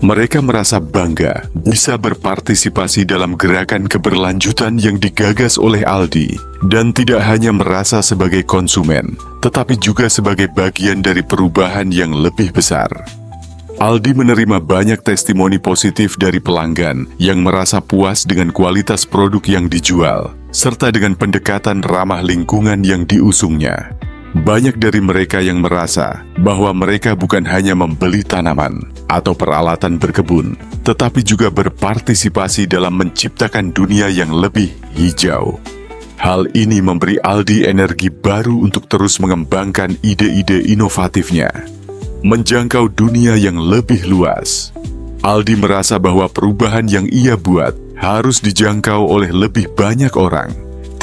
Mereka merasa bangga bisa berpartisipasi dalam gerakan keberlanjutan yang digagas oleh Aldi, dan tidak hanya merasa sebagai konsumen, tetapi juga sebagai bagian dari perubahan yang lebih besar. Aldi menerima banyak testimoni positif dari pelanggan yang merasa puas dengan kualitas produk yang dijual, serta dengan pendekatan ramah lingkungan yang diusungnya. Banyak dari mereka yang merasa bahwa mereka bukan hanya membeli tanaman atau peralatan berkebun, tetapi juga berpartisipasi dalam menciptakan dunia yang lebih hijau. Hal ini memberi Aldi energi baru untuk terus mengembangkan ide-ide inovatifnya, menjangkau dunia yang lebih luas. Aldi merasa bahwa perubahan yang ia buat harus dijangkau oleh lebih banyak orang.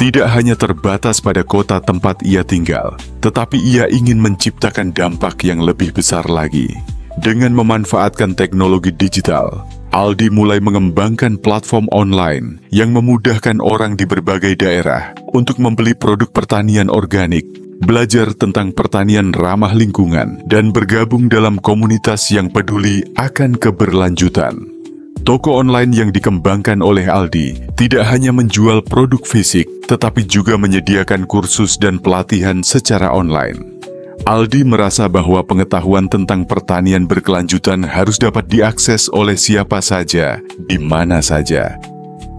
Tidak hanya terbatas pada kota tempat ia tinggal, tetapi ia ingin menciptakan dampak yang lebih besar lagi. Dengan memanfaatkan teknologi digital, Aldi mulai mengembangkan platform online yang memudahkan orang di berbagai daerah untuk membeli produk pertanian organik, belajar tentang pertanian ramah lingkungan, dan bergabung dalam komunitas yang peduli akan keberlanjutan. Toko online yang dikembangkan oleh Aldi tidak hanya menjual produk fisik, tetapi juga menyediakan kursus dan pelatihan secara online. Aldi merasa bahwa pengetahuan tentang pertanian berkelanjutan harus dapat diakses oleh siapa saja, di mana saja.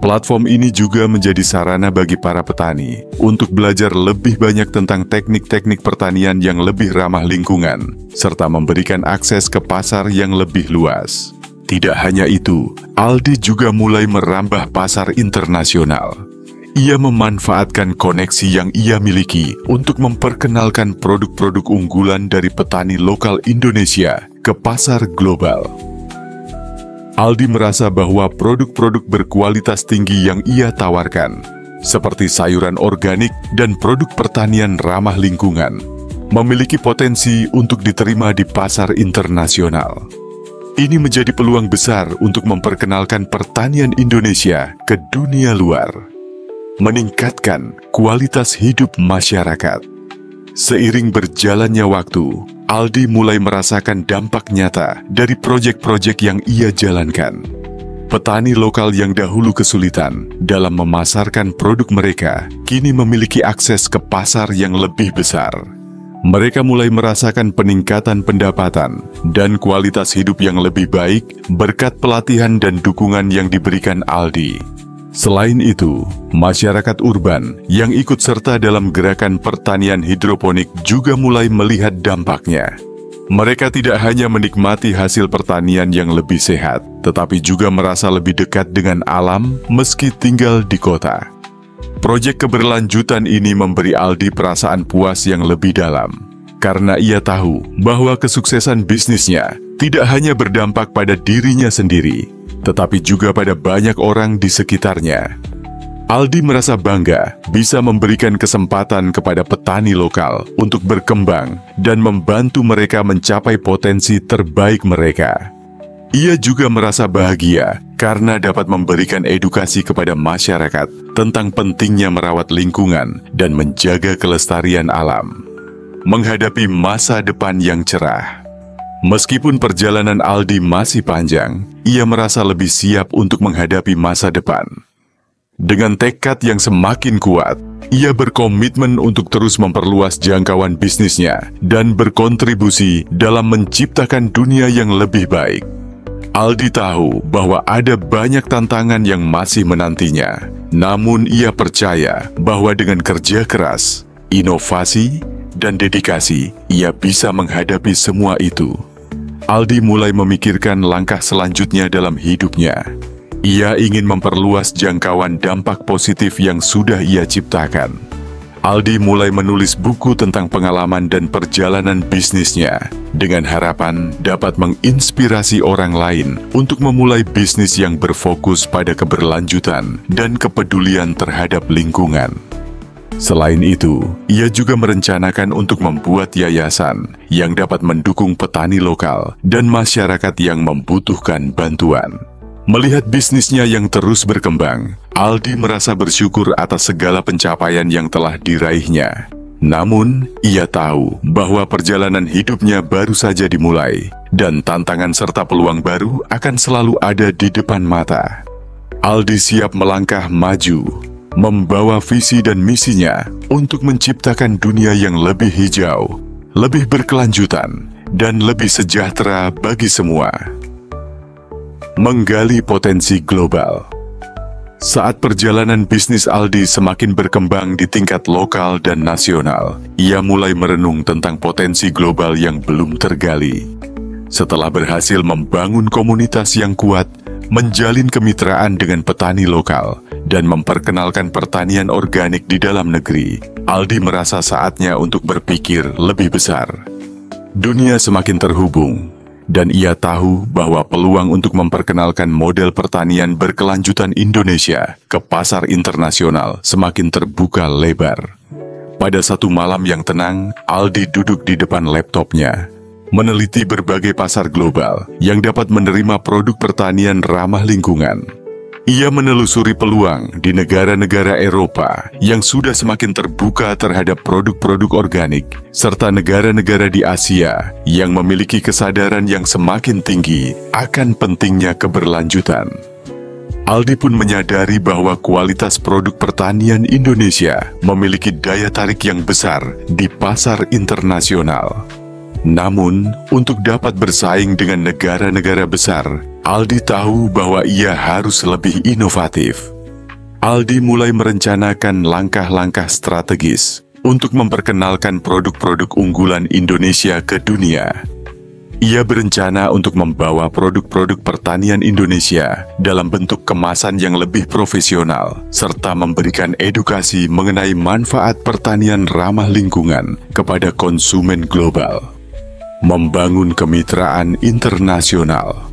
Platform ini juga menjadi sarana bagi para petani untuk belajar lebih banyak tentang teknik-teknik pertanian yang lebih ramah lingkungan, serta memberikan akses ke pasar yang lebih luas. Tidak hanya itu, Aldi juga mulai merambah pasar internasional. Ia memanfaatkan koneksi yang ia miliki untuk memperkenalkan produk-produk unggulan dari petani lokal Indonesia ke pasar global. Aldi merasa bahwa produk-produk berkualitas tinggi yang ia tawarkan, seperti sayuran organik dan produk pertanian ramah lingkungan, memiliki potensi untuk diterima di pasar internasional. Ini menjadi peluang besar untuk memperkenalkan pertanian Indonesia ke dunia luar, meningkatkan kualitas hidup masyarakat. Seiring berjalannya waktu, Aldi mulai merasakan dampak nyata dari proyek-proyek yang ia jalankan. Petani lokal yang dahulu kesulitan dalam memasarkan produk mereka, kini memiliki akses ke pasar yang lebih besar. Mereka mulai merasakan peningkatan pendapatan dan kualitas hidup yang lebih baik berkat pelatihan dan dukungan yang diberikan Aldi. Selain itu, masyarakat urban yang ikut serta dalam gerakan pertanian hidroponik juga mulai melihat dampaknya. Mereka tidak hanya menikmati hasil pertanian yang lebih sehat, tetapi juga merasa lebih dekat dengan alam meski tinggal di kota. Proyek keberlanjutan ini memberi Aldi perasaan puas yang lebih dalam, karena ia tahu bahwa kesuksesan bisnisnya tidak hanya berdampak pada dirinya sendiri, tetapi juga pada banyak orang di sekitarnya. Aldi merasa bangga bisa memberikan kesempatan kepada petani lokal untuk berkembang dan membantu mereka mencapai potensi terbaik mereka. Ia juga merasa bahagia karena dapat memberikan edukasi kepada masyarakat tentang pentingnya merawat lingkungan dan menjaga kelestarian alam. Menghadapi masa depan yang cerah. Meskipun perjalanan Aldi masih panjang, ia merasa lebih siap untuk menghadapi masa depan. Dengan tekad yang semakin kuat, ia berkomitmen untuk terus memperluas jangkauan bisnisnya dan berkontribusi dalam menciptakan dunia yang lebih baik. Aldi tahu bahwa ada banyak tantangan yang masih menantinya, namun ia percaya bahwa dengan kerja keras, inovasi, dan dedikasi, ia bisa menghadapi semua itu. Aldi mulai memikirkan langkah selanjutnya dalam hidupnya. Ia ingin memperluas jangkauan dampak positif yang sudah ia ciptakan. Aldi mulai menulis buku tentang pengalaman dan perjalanan bisnisnya, dengan harapan dapat menginspirasi orang lain untuk memulai bisnis yang berfokus pada keberlanjutan dan kepedulian terhadap lingkungan. Selain itu, ia juga merencanakan untuk membuat yayasan yang dapat mendukung petani lokal dan masyarakat yang membutuhkan bantuan. Melihat bisnisnya yang terus berkembang, Aldi merasa bersyukur atas segala pencapaian yang telah diraihnya. Namun, ia tahu bahwa perjalanan hidupnya baru saja dimulai, dan tantangan serta peluang baru akan selalu ada di depan mata. Aldi siap melangkah maju, membawa visi dan misinya untuk menciptakan dunia yang lebih hijau, lebih berkelanjutan, dan lebih sejahtera bagi semua. Menggali potensi global. Saat perjalanan bisnis Aldi semakin berkembang di tingkat lokal dan nasional, ia mulai merenung tentang potensi global yang belum tergali. Setelah berhasil membangun komunitas yang kuat, menjalin kemitraan dengan petani lokal, dan memperkenalkan pertanian organik di dalam negeri, Aldi merasa saatnya untuk berpikir lebih besar. Dunia semakin terhubung, dan ia tahu bahwa peluang untuk memperkenalkan model pertanian berkelanjutan Indonesia ke pasar internasional semakin terbuka lebar. Pada satu malam yang tenang, Aldi duduk di depan laptopnya, meneliti berbagai pasar global yang dapat menerima produk pertanian ramah lingkungan. Ia menelusuri peluang di negara-negara Eropa yang sudah semakin terbuka terhadap produk-produk organik, serta negara-negara di Asia yang memiliki kesadaran yang semakin tinggi akan pentingnya keberlanjutan. Aldi pun menyadari bahwa kualitas produk pertanian Indonesia memiliki daya tarik yang besar di pasar internasional. Namun, untuk dapat bersaing dengan negara-negara besar, Aldi tahu bahwa ia harus lebih inovatif. Aldi mulai merencanakan langkah-langkah strategis untuk memperkenalkan produk-produk unggulan Indonesia ke dunia. Ia berencana untuk membawa produk-produk pertanian Indonesia dalam bentuk kemasan yang lebih profesional, serta memberikan edukasi mengenai manfaat pertanian ramah lingkungan kepada konsumen global. Membangun kemitraan internasional.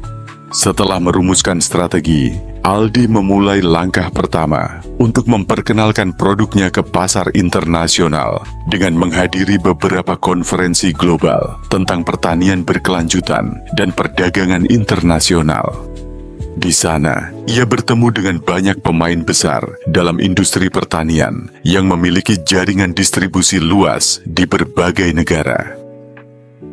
Setelah merumuskan strategi, Aldi memulai langkah pertama untuk memperkenalkan produknya ke pasar internasional dengan menghadiri beberapa konferensi global tentang pertanian berkelanjutan dan perdagangan internasional. Di sana, ia bertemu dengan banyak pemain besar dalam industri pertanian yang memiliki jaringan distribusi luas di berbagai negara.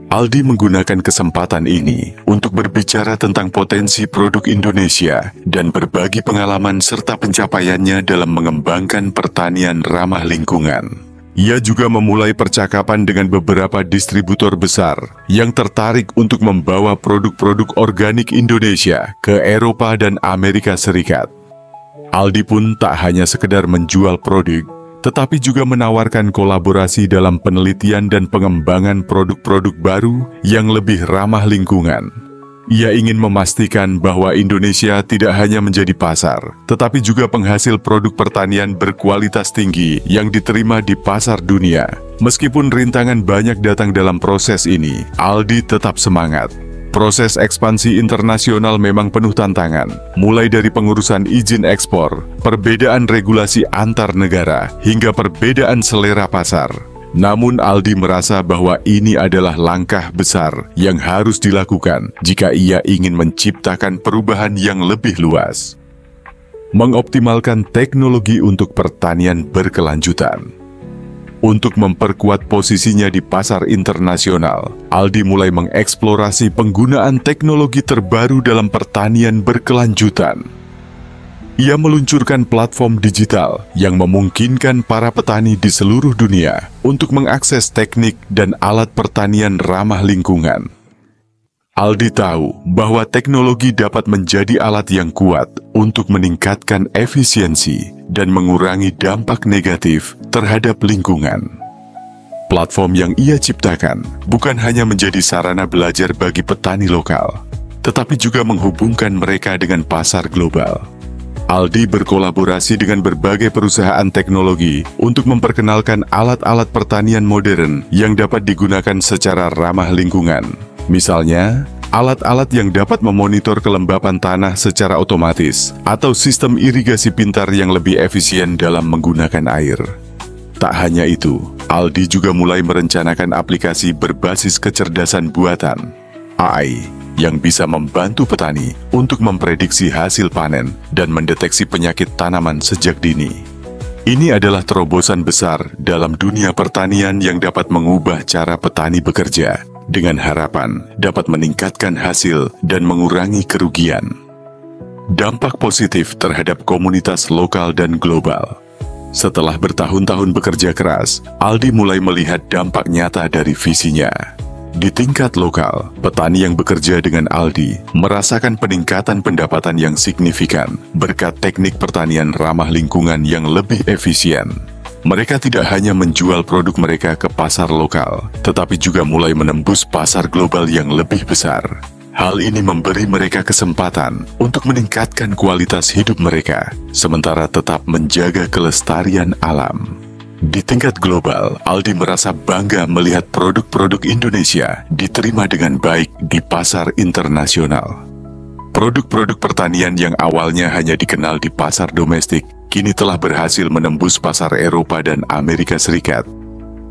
Aldi menggunakan kesempatan ini untuk berbicara tentang potensi produk Indonesia dan berbagi pengalaman serta pencapaiannya dalam mengembangkan pertanian ramah lingkungan. Ia juga memulai percakapan dengan beberapa distributor besar yang tertarik untuk membawa produk-produk organik Indonesia ke Eropa dan Amerika Serikat. Aldi pun tak hanya sekedar menjual produk, tetapi juga menawarkan kolaborasi dalam penelitian dan pengembangan produk-produk baru yang lebih ramah lingkungan. Ia ingin memastikan bahwa Indonesia tidak hanya menjadi pasar, tetapi juga penghasil produk pertanian berkualitas tinggi yang diterima di pasar dunia. Meskipun rintangan banyak datang dalam proses ini, Aldi tetap semangat. Proses ekspansi internasional memang penuh tantangan, mulai dari pengurusan izin ekspor, perbedaan regulasi antar negara, hingga perbedaan selera pasar. Namun Aldi merasa bahwa ini adalah langkah besar yang harus dilakukan jika ia ingin menciptakan perubahan yang lebih luas. Mengoptimalkan teknologi untuk pertanian berkelanjutan. Untuk memperkuat posisinya di pasar internasional, Aldi mulai mengeksplorasi penggunaan teknologi terbaru dalam pertanian berkelanjutan. Ia meluncurkan platform digital yang memungkinkan para petani di seluruh dunia untuk mengakses teknik dan alat pertanian ramah lingkungan. Aldi tahu bahwa teknologi dapat menjadi alat yang kuat untuk meningkatkan efisiensi dan mengurangi dampak negatif terhadap lingkungan. Platform yang ia ciptakan bukan hanya menjadi sarana belajar bagi petani lokal, tetapi juga menghubungkan mereka dengan pasar global. Aldi berkolaborasi dengan berbagai perusahaan teknologi untuk memperkenalkan alat-alat pertanian modern yang dapat digunakan secara ramah lingkungan. Misalnya, alat-alat yang dapat memonitor kelembapan tanah secara otomatis atau sistem irigasi pintar yang lebih efisien dalam menggunakan air. Tak hanya itu, Aldi juga mulai merencanakan aplikasi berbasis kecerdasan buatan, AI, yang bisa membantu petani untuk memprediksi hasil panen dan mendeteksi penyakit tanaman sejak dini. Ini adalah terobosan besar dalam dunia pertanian yang dapat mengubah cara petani bekerja, dengan harapan dapat meningkatkan hasil dan mengurangi kerugian. Dampak positif terhadap komunitas lokal dan global. Setelah bertahun-tahun bekerja keras, Aldi mulai melihat dampak nyata dari visinya. Di tingkat lokal, petani yang bekerja dengan Aldi merasakan peningkatan pendapatan yang signifikan berkat teknik pertanian ramah lingkungan yang lebih efisien. Mereka tidak hanya menjual produk mereka ke pasar lokal, tetapi juga mulai menembus pasar global yang lebih besar. Hal ini memberi mereka kesempatan untuk meningkatkan kualitas hidup mereka, sementara tetap menjaga kelestarian alam. Di tingkat global, Aldi merasa bangga melihat produk-produk Indonesia diterima dengan baik di pasar internasional. Produk-produk pertanian yang awalnya hanya dikenal di pasar domestik, kini telah berhasil menembus pasar Eropa dan Amerika Serikat.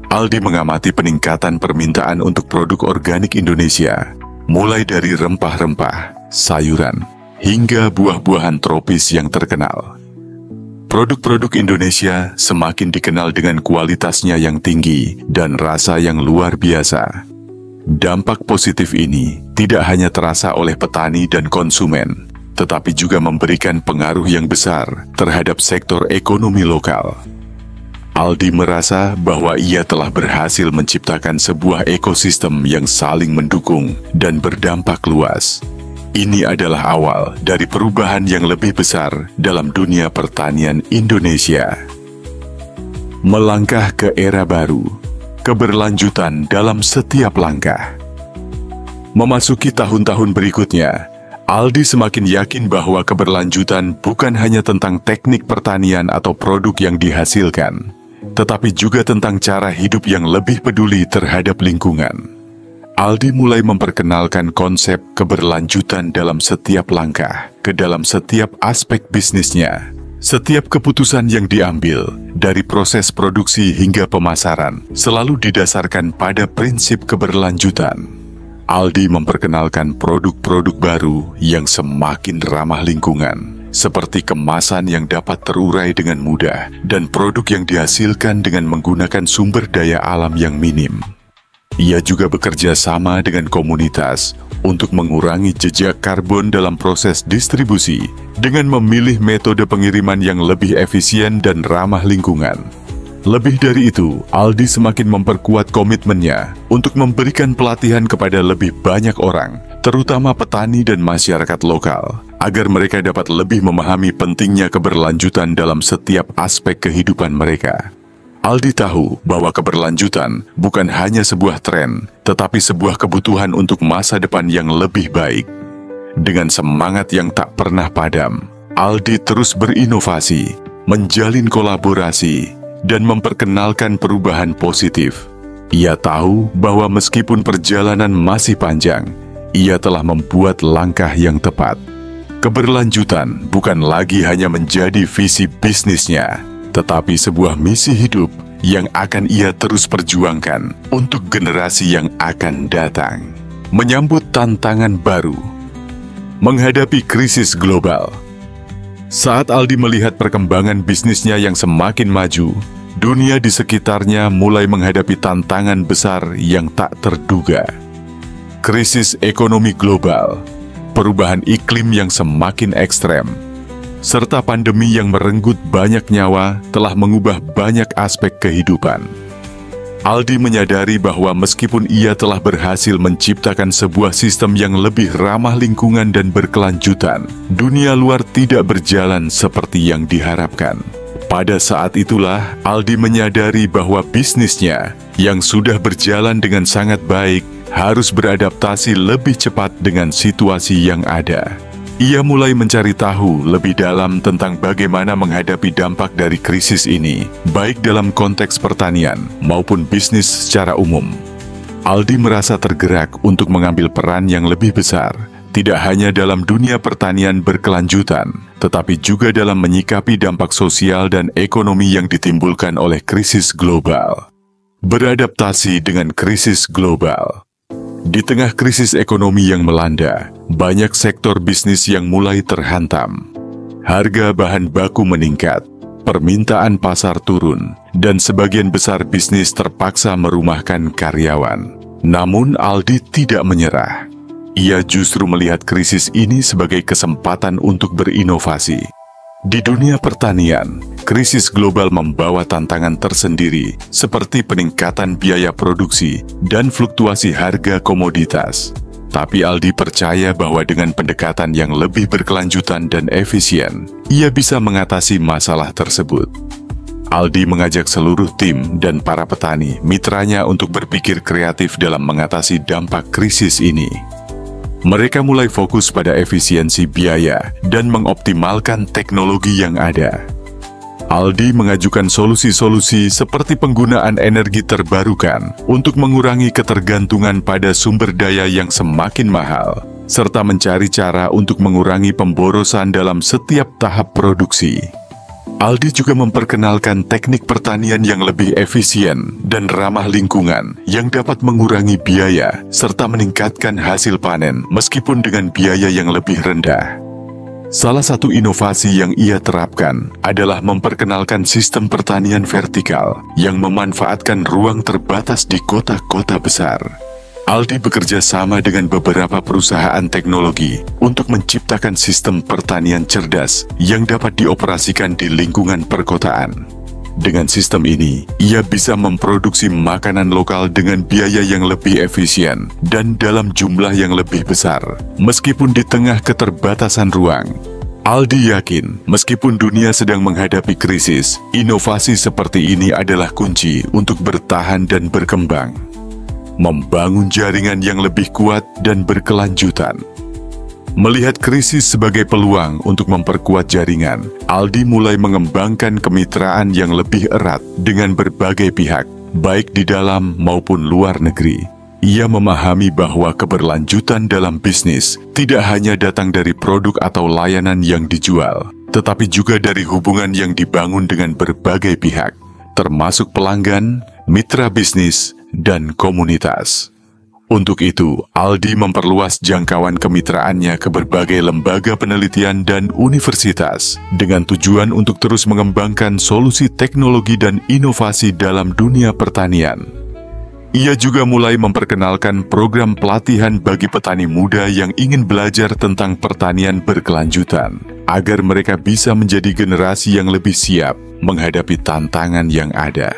Aldi mengamati peningkatan permintaan untuk produk organik Indonesia, mulai dari rempah-rempah, sayuran, hingga buah-buahan tropis yang terkenal. Produk-produk Indonesia semakin dikenal dengan kualitasnya yang tinggi dan rasa yang luar biasa. Dampak positif ini tidak hanya terasa oleh petani dan konsumen, tetapi juga memberikan pengaruh yang besar terhadap sektor ekonomi lokal. Aldi merasa bahwa ia telah berhasil menciptakan sebuah ekosistem yang saling mendukung dan berdampak luas. Ini adalah awal dari perubahan yang lebih besar dalam dunia pertanian Indonesia. Melangkah ke era baru, keberlanjutan dalam setiap langkah. Memasuki tahun-tahun berikutnya, Aldi semakin yakin bahwa keberlanjutan bukan hanya tentang teknik pertanian atau produk yang dihasilkan, tetapi juga tentang cara hidup yang lebih peduli terhadap lingkungan. Aldi mulai memperkenalkan konsep keberlanjutan dalam setiap langkah, ke dalam setiap aspek bisnisnya. Setiap keputusan yang diambil, dari proses produksi hingga pemasaran, selalu didasarkan pada prinsip keberlanjutan. Aldi memperkenalkan produk-produk baru yang semakin ramah lingkungan, seperti kemasan yang dapat terurai dengan mudah, dan produk yang dihasilkan dengan menggunakan sumber daya alam yang minim. Ia juga bekerja sama dengan komunitas untuk mengurangi jejak karbon dalam proses distribusi dengan memilih metode pengiriman yang lebih efisien dan ramah lingkungan. Lebih dari itu, Aldi semakin memperkuat komitmennya untuk memberikan pelatihan kepada lebih banyak orang, terutama petani dan masyarakat lokal, agar mereka dapat lebih memahami pentingnya keberlanjutan dalam setiap aspek kehidupan mereka. Aldi tahu bahwa keberlanjutan bukan hanya sebuah tren, tetapi sebuah kebutuhan untuk masa depan yang lebih baik. Dengan semangat yang tak pernah padam, Aldi terus berinovasi, menjalin kolaborasi, dan memperkenalkan perubahan positif. Ia tahu bahwa meskipun perjalanan masih panjang, ia telah membuat langkah yang tepat. Keberlanjutan bukan lagi hanya menjadi visi bisnisnya, tetapi sebuah misi hidup yang akan ia terus perjuangkan untuk generasi yang akan datang. Menyambut tantangan baru, menghadapi krisis global. Saat Aldi melihat perkembangan bisnisnya yang semakin maju, dunia di sekitarnya mulai menghadapi tantangan besar yang tak terduga. Krisis ekonomi global, perubahan iklim yang semakin ekstrem, serta pandemi yang merenggut banyak nyawa telah mengubah banyak aspek kehidupan. Aldi menyadari bahwa meskipun ia telah berhasil menciptakan sebuah sistem yang lebih ramah lingkungan dan berkelanjutan, dunia luar tidak berjalan seperti yang diharapkan. Pada saat itulah, Aldi menyadari bahwa bisnisnya yang sudah berjalan dengan sangat baik harus beradaptasi lebih cepat dengan situasi yang ada. Ia mulai mencari tahu lebih dalam tentang bagaimana menghadapi dampak dari krisis ini, baik dalam konteks pertanian maupun bisnis secara umum. Aldi merasa tergerak untuk mengambil peran yang lebih besar, tidak hanya dalam dunia pertanian berkelanjutan, tetapi juga dalam menyikapi dampak sosial dan ekonomi yang ditimbulkan oleh krisis global. Beradaptasi dengan krisis global. Di tengah krisis ekonomi yang melanda, banyak sektor bisnis yang mulai terhantam. Harga bahan baku meningkat, permintaan pasar turun, dan sebagian besar bisnis terpaksa merumahkan karyawan. Namun Aldi tidak menyerah. Ia justru melihat krisis ini sebagai kesempatan untuk berinovasi. Di dunia pertanian, krisis global membawa tantangan tersendiri seperti peningkatan biaya produksi dan fluktuasi harga komoditas. Tapi Aldi percaya bahwa dengan pendekatan yang lebih berkelanjutan dan efisien, ia bisa mengatasi masalah tersebut. Aldi mengajak seluruh tim dan para petani mitranya untuk berpikir kreatif dalam mengatasi dampak krisis ini. Mereka mulai fokus pada efisiensi biaya dan mengoptimalkan teknologi yang ada. Aldi mengajukan solusi-solusi seperti penggunaan energi terbarukan untuk mengurangi ketergantungan pada sumber daya yang semakin mahal, serta mencari cara untuk mengurangi pemborosan dalam setiap tahap produksi. Aldi juga memperkenalkan teknik pertanian yang lebih efisien dan ramah lingkungan yang dapat mengurangi biaya serta meningkatkan hasil panen meskipun dengan biaya yang lebih rendah. Salah satu inovasi yang ia terapkan adalah memperkenalkan sistem pertanian vertikal yang memanfaatkan ruang terbatas di kota-kota besar. Aldi bekerja sama dengan beberapa perusahaan teknologi untuk menciptakan sistem pertanian cerdas yang dapat dioperasikan di lingkungan perkotaan. Dengan sistem ini, ia bisa memproduksi makanan lokal dengan biaya yang lebih efisien dan dalam jumlah yang lebih besar, meskipun di tengah keterbatasan ruang. Aldi yakin, meskipun dunia sedang menghadapi krisis, inovasi seperti ini adalah kunci untuk bertahan dan berkembang. Membangun jaringan yang lebih kuat dan berkelanjutan. Melihat krisis sebagai peluang untuk memperkuat jaringan, Aldi mulai mengembangkan kemitraan yang lebih erat dengan berbagai pihak, baik di dalam maupun luar negeri. Ia memahami bahwa keberlanjutan dalam bisnis tidak hanya datang dari produk atau layanan yang dijual, tetapi juga dari hubungan yang dibangun dengan berbagai pihak, termasuk pelanggan, mitra bisnis, dan komunitas. Untuk itu, Aldi memperluas jangkauan kemitraannya ke berbagai lembaga penelitian dan universitas dengan tujuan untuk terus mengembangkan solusi teknologi dan inovasi dalam dunia pertanian. Ia juga mulai memperkenalkan program pelatihan bagi petani muda yang ingin belajar tentang pertanian berkelanjutan, agar mereka bisa menjadi generasi yang lebih siap menghadapi tantangan yang ada.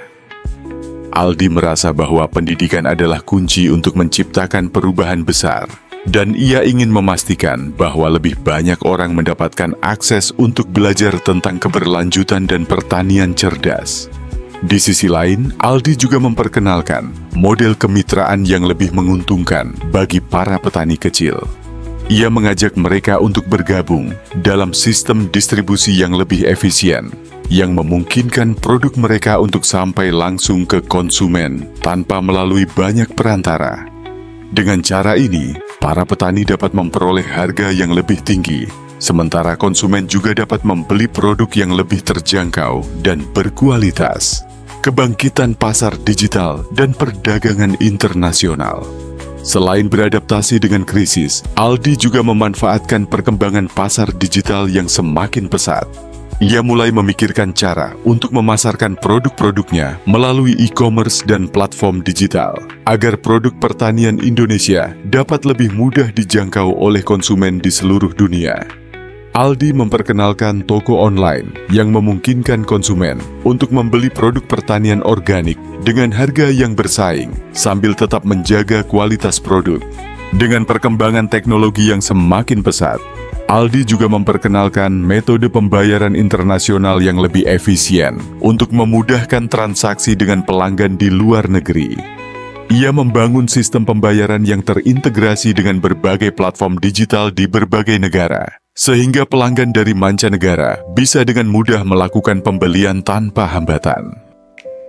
Aldi merasa bahwa pendidikan adalah kunci untuk menciptakan perubahan besar, dan ia ingin memastikan bahwa lebih banyak orang mendapatkan akses untuk belajar tentang keberlanjutan dan pertanian cerdas. Di sisi lain, Aldi juga memperkenalkan model kemitraan yang lebih menguntungkan bagi para petani kecil. Ia mengajak mereka untuk bergabung dalam sistem distribusi yang lebih efisien, yang memungkinkan produk mereka untuk sampai langsung ke konsumen tanpa melalui banyak perantara. Dengan cara ini, para petani dapat memperoleh harga yang lebih tinggi, sementara konsumen juga dapat membeli produk yang lebih terjangkau dan berkualitas. Kebangkitan pasar digital dan perdagangan internasional. Selain beradaptasi dengan krisis, Aldi juga memanfaatkan perkembangan pasar digital yang semakin pesat. Ia mulai memikirkan cara untuk memasarkan produk-produknya melalui e-commerce dan platform digital, agar produk pertanian Indonesia dapat lebih mudah dijangkau oleh konsumen di seluruh dunia. Aldi memperkenalkan toko online yang memungkinkan konsumen untuk membeli produk pertanian organik dengan harga yang bersaing sambil tetap menjaga kualitas produk. Dengan perkembangan teknologi yang semakin pesat, Aldi juga memperkenalkan metode pembayaran internasional yang lebih efisien untuk memudahkan transaksi dengan pelanggan di luar negeri. Ia membangun sistem pembayaran yang terintegrasi dengan berbagai platform digital di berbagai negara, sehingga pelanggan dari mancanegara bisa dengan mudah melakukan pembelian tanpa hambatan.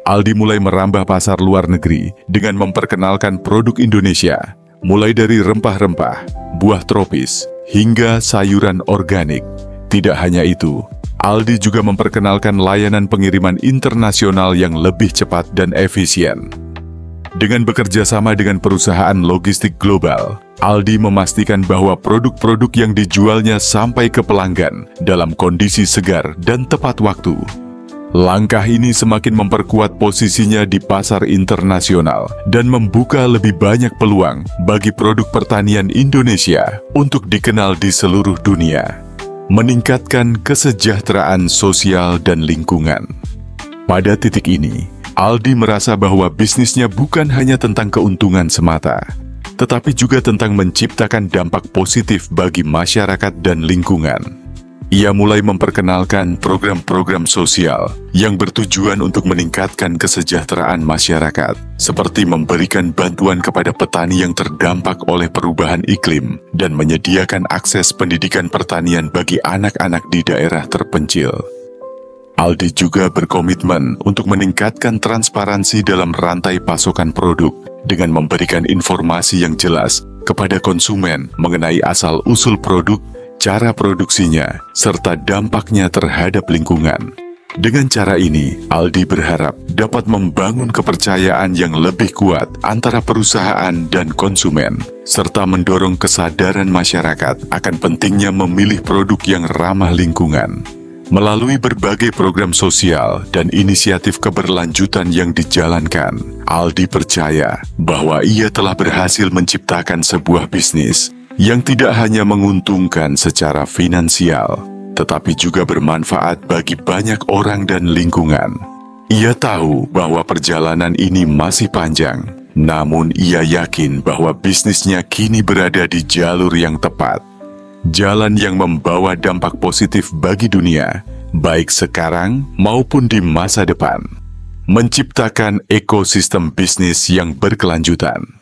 Aldi mulai merambah pasar luar negeri dengan memperkenalkan produk Indonesia, mulai dari rempah-rempah, buah tropis, hingga sayuran organik. Tidak hanya itu, Aldi juga memperkenalkan layanan pengiriman internasional yang lebih cepat dan efisien. Dengan bekerja sama dengan perusahaan logistik global, Aldi memastikan bahwa produk-produk yang dijualnya sampai ke pelanggan dalam kondisi segar dan tepat waktu. Langkah ini semakin memperkuat posisinya di pasar internasional dan membuka lebih banyak peluang bagi produk pertanian Indonesia untuk dikenal di seluruh dunia, meningkatkan kesejahteraan sosial dan lingkungan. Pada titik ini, Aldi merasa bahwa bisnisnya bukan hanya tentang keuntungan semata, tetapi juga tentang menciptakan dampak positif bagi masyarakat dan lingkungan. Ia mulai memperkenalkan program-program sosial yang bertujuan untuk meningkatkan kesejahteraan masyarakat, seperti memberikan bantuan kepada petani yang terdampak oleh perubahan iklim dan menyediakan akses pendidikan pertanian bagi anak-anak di daerah terpencil. Aldi juga berkomitmen untuk meningkatkan transparansi dalam rantai pasokan produk dengan memberikan informasi yang jelas kepada konsumen mengenai asal-usul produk, cara produksinya, serta dampaknya terhadap lingkungan. Dengan cara ini, Aldi berharap dapat membangun kepercayaan yang lebih kuat antara perusahaan dan konsumen, serta mendorong kesadaran masyarakat akan pentingnya memilih produk yang ramah lingkungan. Melalui berbagai program sosial dan inisiatif keberlanjutan yang dijalankan, Aldi percaya bahwa ia telah berhasil menciptakan sebuah bisnis yang tidak hanya menguntungkan secara finansial, tetapi juga bermanfaat bagi banyak orang dan lingkungan. Ia tahu bahwa perjalanan ini masih panjang, namun ia yakin bahwa bisnisnya kini berada di jalur yang tepat. Jalan yang membawa dampak positif bagi dunia, baik sekarang maupun di masa depan. Menciptakan ekosistem bisnis yang berkelanjutan.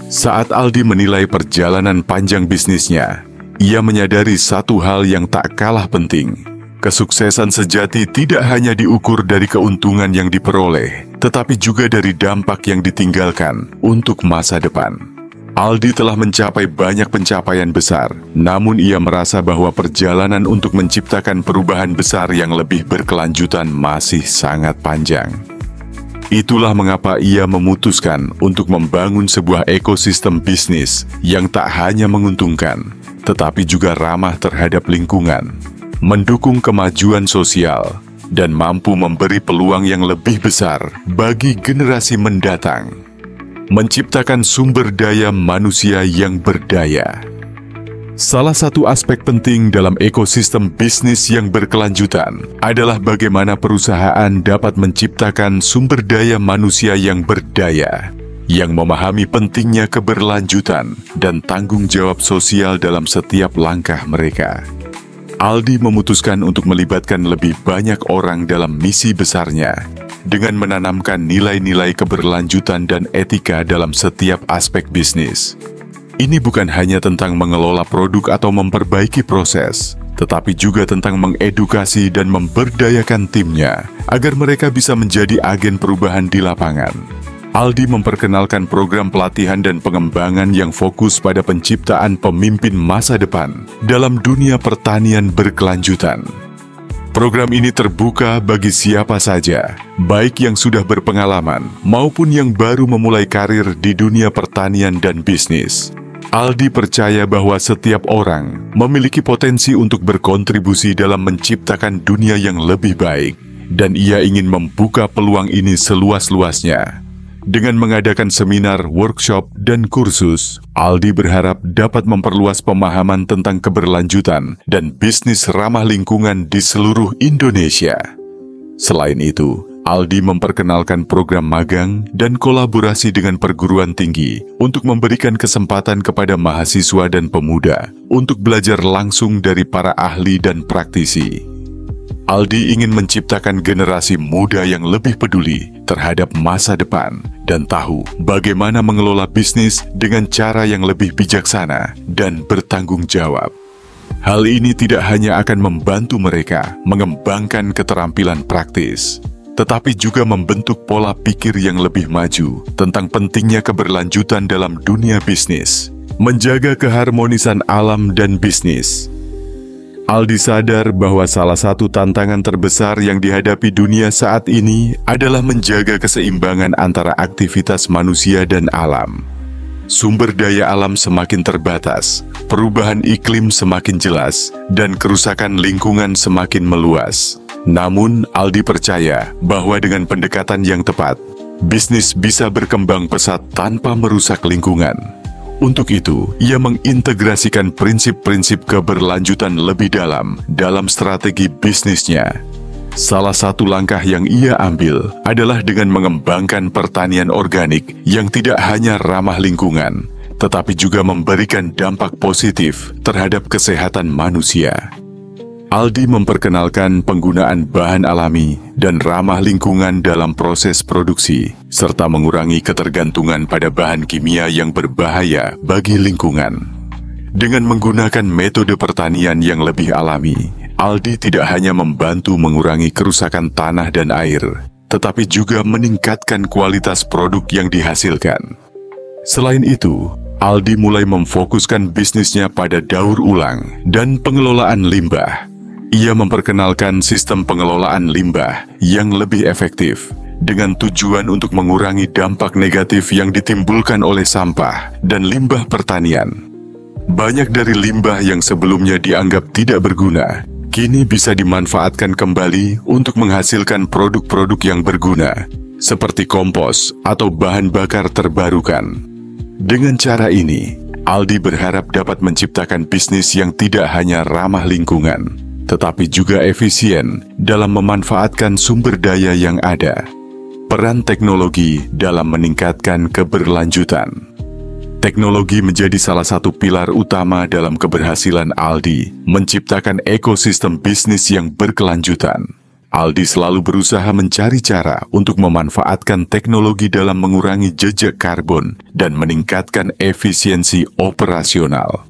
Saat Aldi menilai perjalanan panjang bisnisnya, ia menyadari satu hal yang tak kalah penting. Kesuksesan sejati tidak hanya diukur dari keuntungan yang diperoleh, tetapi juga dari dampak yang ditinggalkan untuk masa depan. Aldi telah mencapai banyak pencapaian besar, namun ia merasa bahwa perjalanan untuk menciptakan perubahan besar yang lebih berkelanjutan masih sangat panjang. Itulah mengapa ia memutuskan untuk membangun sebuah ekosistem bisnis yang tak hanya menguntungkan, tetapi juga ramah terhadap lingkungan, mendukung kemajuan sosial, dan mampu memberi peluang yang lebih besar bagi generasi mendatang. menciptakan sumber daya manusia yang berdaya. Salah satu aspek penting dalam ekosistem bisnis yang berkelanjutan adalah bagaimana perusahaan dapat menciptakan sumber daya manusia yang berdaya, yang memahami pentingnya keberlanjutan dan tanggung jawab sosial dalam setiap langkah mereka. Aldi memutuskan untuk melibatkan lebih banyak orang dalam misi besarnya, dengan menanamkan nilai-nilai keberlanjutan dan etika dalam setiap aspek bisnis. Ini bukan hanya tentang mengelola produk atau memperbaiki proses, tetapi juga tentang mengedukasi dan memberdayakan timnya agar mereka bisa menjadi agen perubahan di lapangan. Aldi memperkenalkan program pelatihan dan pengembangan yang fokus pada penciptaan pemimpin masa depan dalam dunia pertanian berkelanjutan. Program ini terbuka bagi siapa saja, baik yang sudah berpengalaman maupun yang baru memulai karir di dunia pertanian dan bisnis. Aldi percaya bahwa setiap orang memiliki potensi untuk berkontribusi dalam menciptakan dunia yang lebih baik, dan ia ingin membuka peluang ini seluas-luasnya. Dengan mengadakan seminar, workshop, dan kursus, Aldi berharap dapat memperluas pemahaman tentang keberlanjutan dan bisnis ramah lingkungan di seluruh Indonesia. Selain itu, Aldi memperkenalkan program magang dan kolaborasi dengan perguruan tinggi untuk memberikan kesempatan kepada mahasiswa dan pemuda untuk belajar langsung dari para ahli dan praktisi. Aldi ingin menciptakan generasi muda yang lebih peduli terhadap masa depan dan tahu bagaimana mengelola bisnis dengan cara yang lebih bijaksana dan bertanggung jawab. Hal ini tidak hanya akan membantu mereka mengembangkan keterampilan praktis, tetapi juga membentuk pola pikir yang lebih maju tentang pentingnya keberlanjutan dalam dunia bisnis, menjaga keharmonisan alam dan bisnis. Aldi sadar bahwa salah satu tantangan terbesar yang dihadapi dunia saat ini adalah menjaga keseimbangan antara aktivitas manusia dan alam. Sumber daya alam semakin terbatas, perubahan iklim semakin jelas, dan kerusakan lingkungan semakin meluas. Namun, Aldi percaya bahwa dengan pendekatan yang tepat, bisnis bisa berkembang pesat tanpa merusak lingkungan. Untuk itu, ia mengintegrasikan prinsip-prinsip keberlanjutan lebih dalam strategi bisnisnya. Salah satu langkah yang ia ambil adalah dengan mengembangkan pertanian organik yang tidak hanya ramah lingkungan, tetapi juga memberikan dampak positif terhadap kesehatan manusia. Aldi memperkenalkan penggunaan bahan alami dan ramah lingkungan dalam proses produksi, serta mengurangi ketergantungan pada bahan kimia yang berbahaya bagi lingkungan. Dengan menggunakan metode pertanian yang lebih alami, Aldi tidak hanya membantu mengurangi kerusakan tanah dan air, tetapi juga meningkatkan kualitas produk yang dihasilkan. Selain itu, Aldi mulai memfokuskan bisnisnya pada daur ulang dan pengelolaan limbah. Ia memperkenalkan sistem pengelolaan limbah yang lebih efektif, dengan tujuan untuk mengurangi dampak negatif yang ditimbulkan oleh sampah dan limbah pertanian. Banyak dari limbah yang sebelumnya dianggap tidak berguna, kini bisa dimanfaatkan kembali untuk menghasilkan produk-produk yang berguna, seperti kompos atau bahan bakar terbarukan. Dengan cara ini, Aldi berharap dapat menciptakan bisnis yang tidak hanya ramah lingkungan, tetapi juga efisien dalam memanfaatkan sumber daya yang ada. Peran teknologi dalam meningkatkan keberlanjutan. Teknologi menjadi salah satu pilar utama dalam keberhasilan Aldi menciptakan ekosistem bisnis yang berkelanjutan. Aldi selalu berusaha mencari cara untuk memanfaatkan teknologi dalam mengurangi jejak karbon dan meningkatkan efisiensi operasional.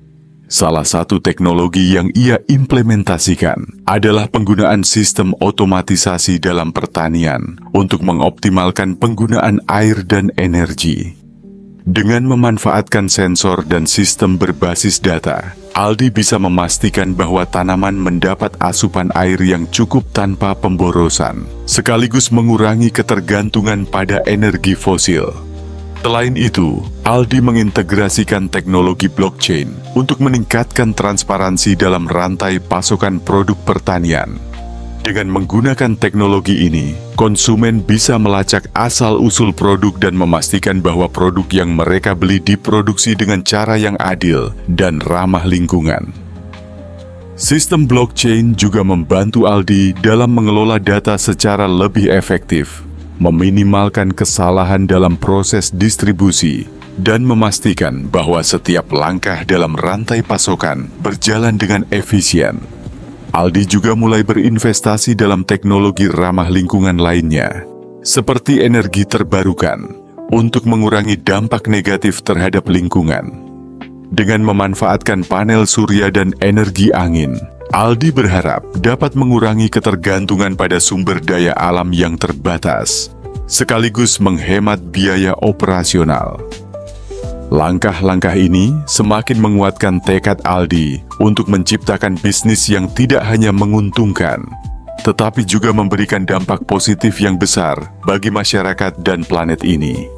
Salah satu teknologi yang ia implementasikan adalah penggunaan sistem otomatisasi dalam pertanian untuk mengoptimalkan penggunaan air dan energi. Dengan memanfaatkan sensor dan sistem berbasis data, Aldi bisa memastikan bahwa tanaman mendapat asupan air yang cukup tanpa pemborosan, sekaligus mengurangi ketergantungan pada energi fosil. Selain itu, Aldi mengintegrasikan teknologi blockchain untuk meningkatkan transparansi dalam rantai pasokan produk pertanian. Dengan menggunakan teknologi ini, konsumen bisa melacak asal-usul produk dan memastikan bahwa produk yang mereka beli diproduksi dengan cara yang adil dan ramah lingkungan. Sistem blockchain juga membantu Aldi dalam mengelola data secara lebih efektif, meminimalkan kesalahan dalam proses distribusi, dan memastikan bahwa setiap langkah dalam rantai pasokan berjalan dengan efisien. Aldi juga mulai berinvestasi dalam teknologi ramah lingkungan lainnya, seperti energi terbarukan, untuk mengurangi dampak negatif terhadap lingkungan. Dengan memanfaatkan panel surya dan energi angin, Aldi berharap dapat mengurangi ketergantungan pada sumber daya alam yang terbatas, sekaligus menghemat biaya operasional. Langkah-langkah ini semakin menguatkan tekad Aldi untuk menciptakan bisnis yang tidak hanya menguntungkan, tetapi juga memberikan dampak positif yang besar bagi masyarakat dan planet ini,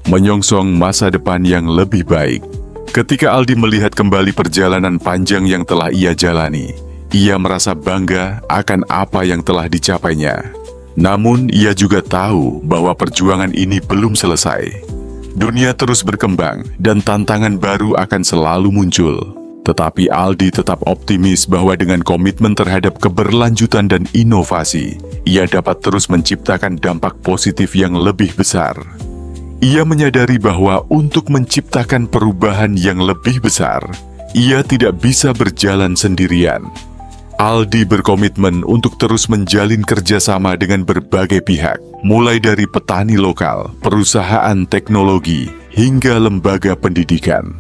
menyongsong masa depan yang lebih baik. Ketika Aldi melihat kembali perjalanan panjang yang telah ia jalani, ia merasa bangga akan apa yang telah dicapainya. Namun, ia juga tahu bahwa perjuangan ini belum selesai. Dunia terus berkembang dan tantangan baru akan selalu muncul. Tetapi Aldi tetap optimis bahwa dengan komitmen terhadap keberlanjutan dan inovasi, ia dapat terus menciptakan dampak positif yang lebih besar. Ia menyadari bahwa untuk menciptakan perubahan yang lebih besar, ia tidak bisa berjalan sendirian. Aldi berkomitmen untuk terus menjalin kerjasama dengan berbagai pihak, mulai dari petani lokal, perusahaan teknologi, hingga lembaga pendidikan.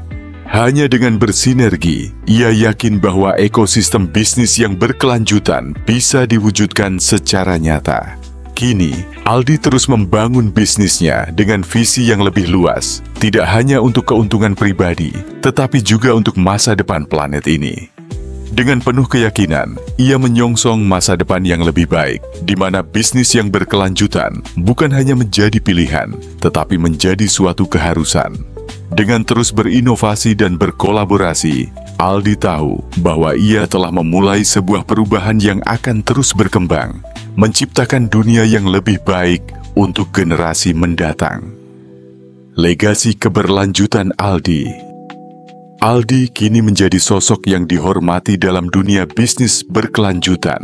Hanya dengan bersinergi, ia yakin bahwa ekosistem bisnis yang berkelanjutan bisa diwujudkan secara nyata. Kini, Aldi terus membangun bisnisnya dengan visi yang lebih luas, tidak hanya untuk keuntungan pribadi, tetapi juga untuk masa depan planet ini. Dengan penuh keyakinan, ia menyongsong masa depan yang lebih baik, di mana bisnis yang berkelanjutan bukan hanya menjadi pilihan, tetapi menjadi suatu keharusan. Dengan terus berinovasi dan berkolaborasi, Aldi tahu bahwa ia telah memulai sebuah perubahan yang akan terus berkembang, menciptakan dunia yang lebih baik untuk generasi mendatang. Legasi keberlanjutan Aldi. Aldi kini menjadi sosok yang dihormati dalam dunia bisnis berkelanjutan.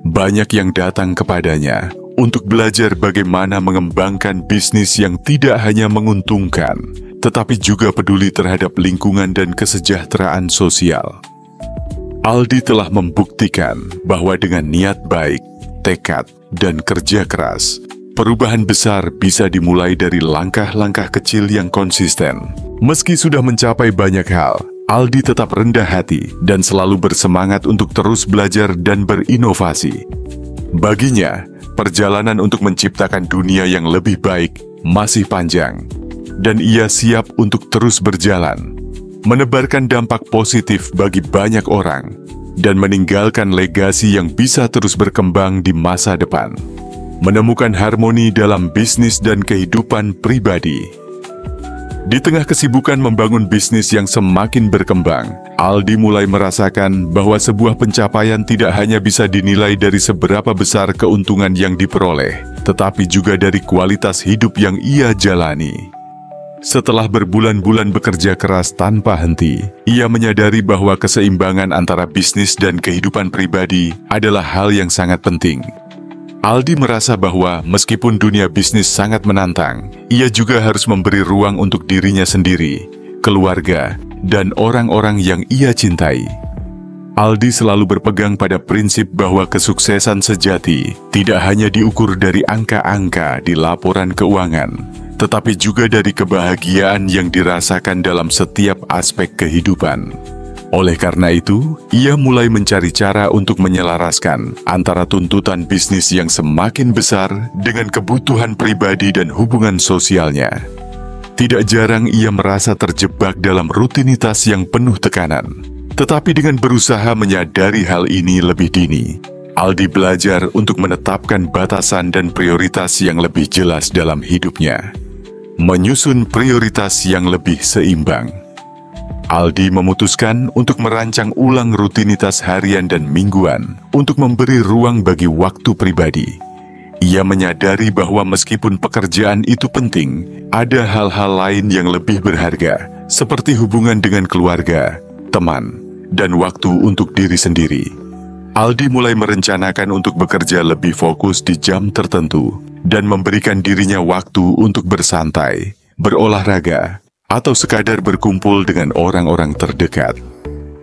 Banyak yang datang kepadanya untuk belajar bagaimana mengembangkan bisnis yang tidak hanya menguntungkan, tetapi juga peduli terhadap lingkungan dan kesejahteraan sosial. Aldi telah membuktikan bahwa dengan niat baik, tekad, dan kerja keras, perubahan besar bisa dimulai dari langkah-langkah kecil yang konsisten. Meski sudah mencapai banyak hal, Aldi tetap rendah hati dan selalu bersemangat untuk terus belajar dan berinovasi. Baginya, perjalanan untuk menciptakan dunia yang lebih baik masih panjang, dan ia siap untuk terus berjalan, menebarkan dampak positif bagi banyak orang, dan meninggalkan legasi yang bisa terus berkembang di masa depan. Menemukan harmoni dalam bisnis dan kehidupan pribadi. Di tengah kesibukan membangun bisnis yang semakin berkembang, Aldi mulai merasakan bahwa sebuah pencapaian tidak hanya bisa dinilai dari seberapa besar keuntungan yang diperoleh, tetapi juga dari kualitas hidup yang ia jalani. Setelah berbulan-bulan bekerja keras tanpa henti, ia menyadari bahwa keseimbangan antara bisnis dan kehidupan pribadi adalah hal yang sangat penting. Aldi merasa bahwa meskipun dunia bisnis sangat menantang, ia juga harus memberi ruang untuk dirinya sendiri, keluarga, dan orang-orang yang ia cintai. Aldi selalu berpegang pada prinsip bahwa kesuksesan sejati tidak hanya diukur dari angka-angka di laporan keuangan, tetapi juga dari kebahagiaan yang dirasakan dalam setiap aspek kehidupan. Oleh karena itu, ia mulai mencari cara untuk menyelaraskan antara tuntutan bisnis yang semakin besar dengan kebutuhan pribadi dan hubungan sosialnya. Tidak jarang ia merasa terjebak dalam rutinitas yang penuh tekanan. Tetapi dengan berusaha menyadari hal ini lebih dini, Aldi belajar untuk menetapkan batasan dan prioritas yang lebih jelas dalam hidupnya. Menyusun prioritas yang lebih seimbang. Aldi memutuskan untuk merancang ulang rutinitas harian dan mingguan untuk memberi ruang bagi waktu pribadi. Ia menyadari bahwa meskipun pekerjaan itu penting, ada hal-hal lain yang lebih berharga, seperti hubungan dengan keluarga, teman, dan waktu untuk diri sendiri. Aldi mulai merencanakan untuk bekerja lebih fokus di jam tertentu dan memberikan dirinya waktu untuk bersantai, berolahraga, atau sekadar berkumpul dengan orang-orang terdekat.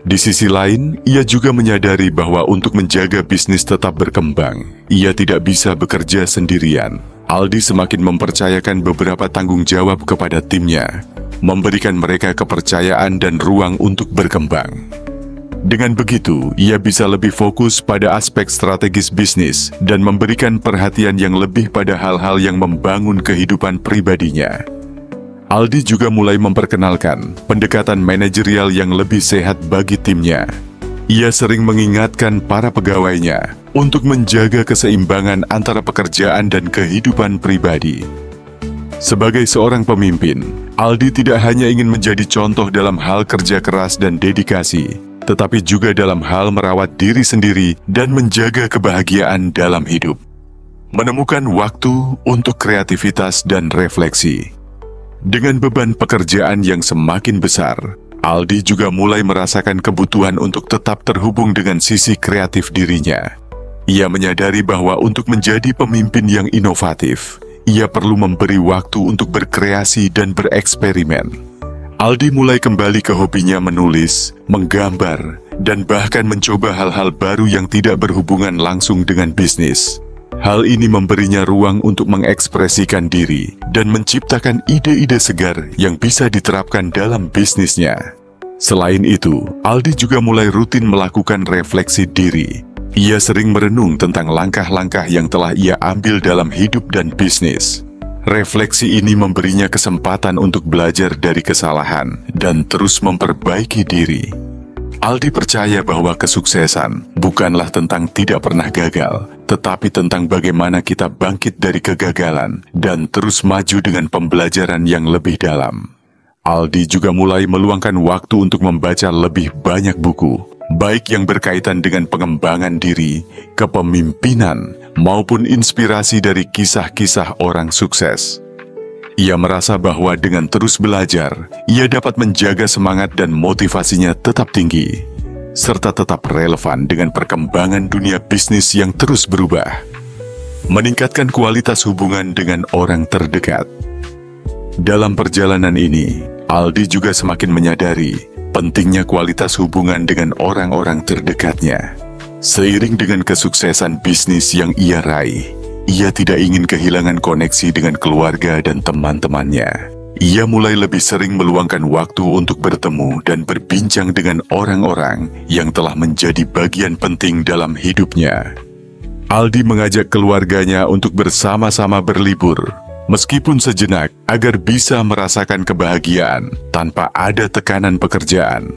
Di sisi lain, ia juga menyadari bahwa untuk menjaga bisnis tetap berkembang, ia tidak bisa bekerja sendirian. Aldi semakin mempercayakan beberapa tanggung jawab kepada timnya, memberikan mereka kepercayaan dan ruang untuk berkembang. Dengan begitu, ia bisa lebih fokus pada aspek strategis bisnis dan memberikan perhatian yang lebih pada hal-hal yang membangun kehidupan pribadinya. Aldi juga mulai memperkenalkan pendekatan manajerial yang lebih sehat bagi timnya. Ia sering mengingatkan para pegawainya untuk menjaga keseimbangan antara pekerjaan dan kehidupan pribadi. Sebagai seorang pemimpin, Aldi tidak hanya ingin menjadi contoh dalam hal kerja keras dan dedikasi, tetapi juga dalam hal merawat diri sendiri dan menjaga kebahagiaan dalam hidup. Menemukan waktu untuk kreativitas dan refleksi. Dengan beban pekerjaan yang semakin besar, Aldi juga mulai merasakan kebutuhan untuk tetap terhubung dengan sisi kreatif dirinya. Ia menyadari bahwa untuk menjadi pemimpin yang inovatif, ia perlu memberi waktu untuk berkreasi dan bereksperimen. Aldi mulai kembali ke hobinya menulis, menggambar, dan bahkan mencoba hal-hal baru yang tidak berhubungan langsung dengan bisnis. Hal ini memberinya ruang untuk mengekspresikan diri dan menciptakan ide-ide segar yang bisa diterapkan dalam bisnisnya. Selain itu, Aldi juga mulai rutin melakukan refleksi diri. Ia sering merenung tentang langkah-langkah yang telah ia ambil dalam hidup dan bisnis. Refleksi ini memberinya kesempatan untuk belajar dari kesalahan dan terus memperbaiki diri. Aldi percaya bahwa kesuksesan bukanlah tentang tidak pernah gagal, tetapi tentang bagaimana kita bangkit dari kegagalan dan terus maju dengan pembelajaran yang lebih dalam. Aldi juga mulai meluangkan waktu untuk membaca lebih banyak buku, baik yang berkaitan dengan pengembangan diri, kepemimpinan, maupun inspirasi dari kisah-kisah orang sukses. Ia merasa bahwa dengan terus belajar, ia dapat menjaga semangat dan motivasinya tetap tinggi, serta tetap relevan dengan perkembangan dunia bisnis yang terus berubah. Meningkatkan kualitas hubungan dengan orang terdekat. Dalam perjalanan ini, Aldi juga semakin menyadari pentingnya kualitas hubungan dengan orang-orang terdekatnya. Seiring dengan kesuksesan bisnis yang ia raih, ia tidak ingin kehilangan koneksi dengan keluarga dan teman-temannya. Ia mulai lebih sering meluangkan waktu untuk bertemu dan berbincang dengan orang-orang yang telah menjadi bagian penting dalam hidupnya. Aldi mengajak keluarganya untuk bersama-sama berlibur, meskipun sejenak, agar bisa merasakan kebahagiaan tanpa ada tekanan pekerjaan.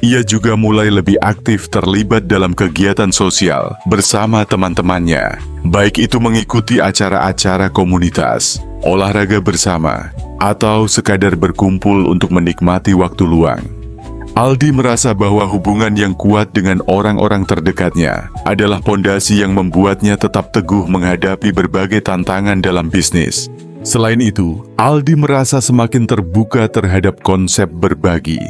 Ia juga mulai lebih aktif terlibat dalam kegiatan sosial bersama teman-temannya, baik itu mengikuti acara-acara komunitas, olahraga bersama, atau sekadar berkumpul untuk menikmati waktu luang. Aldi merasa bahwa hubungan yang kuat dengan orang-orang terdekatnya adalah pondasi yang membuatnya tetap teguh menghadapi berbagai tantangan dalam bisnis. Selain itu, Aldi merasa semakin terbuka terhadap konsep berbagi.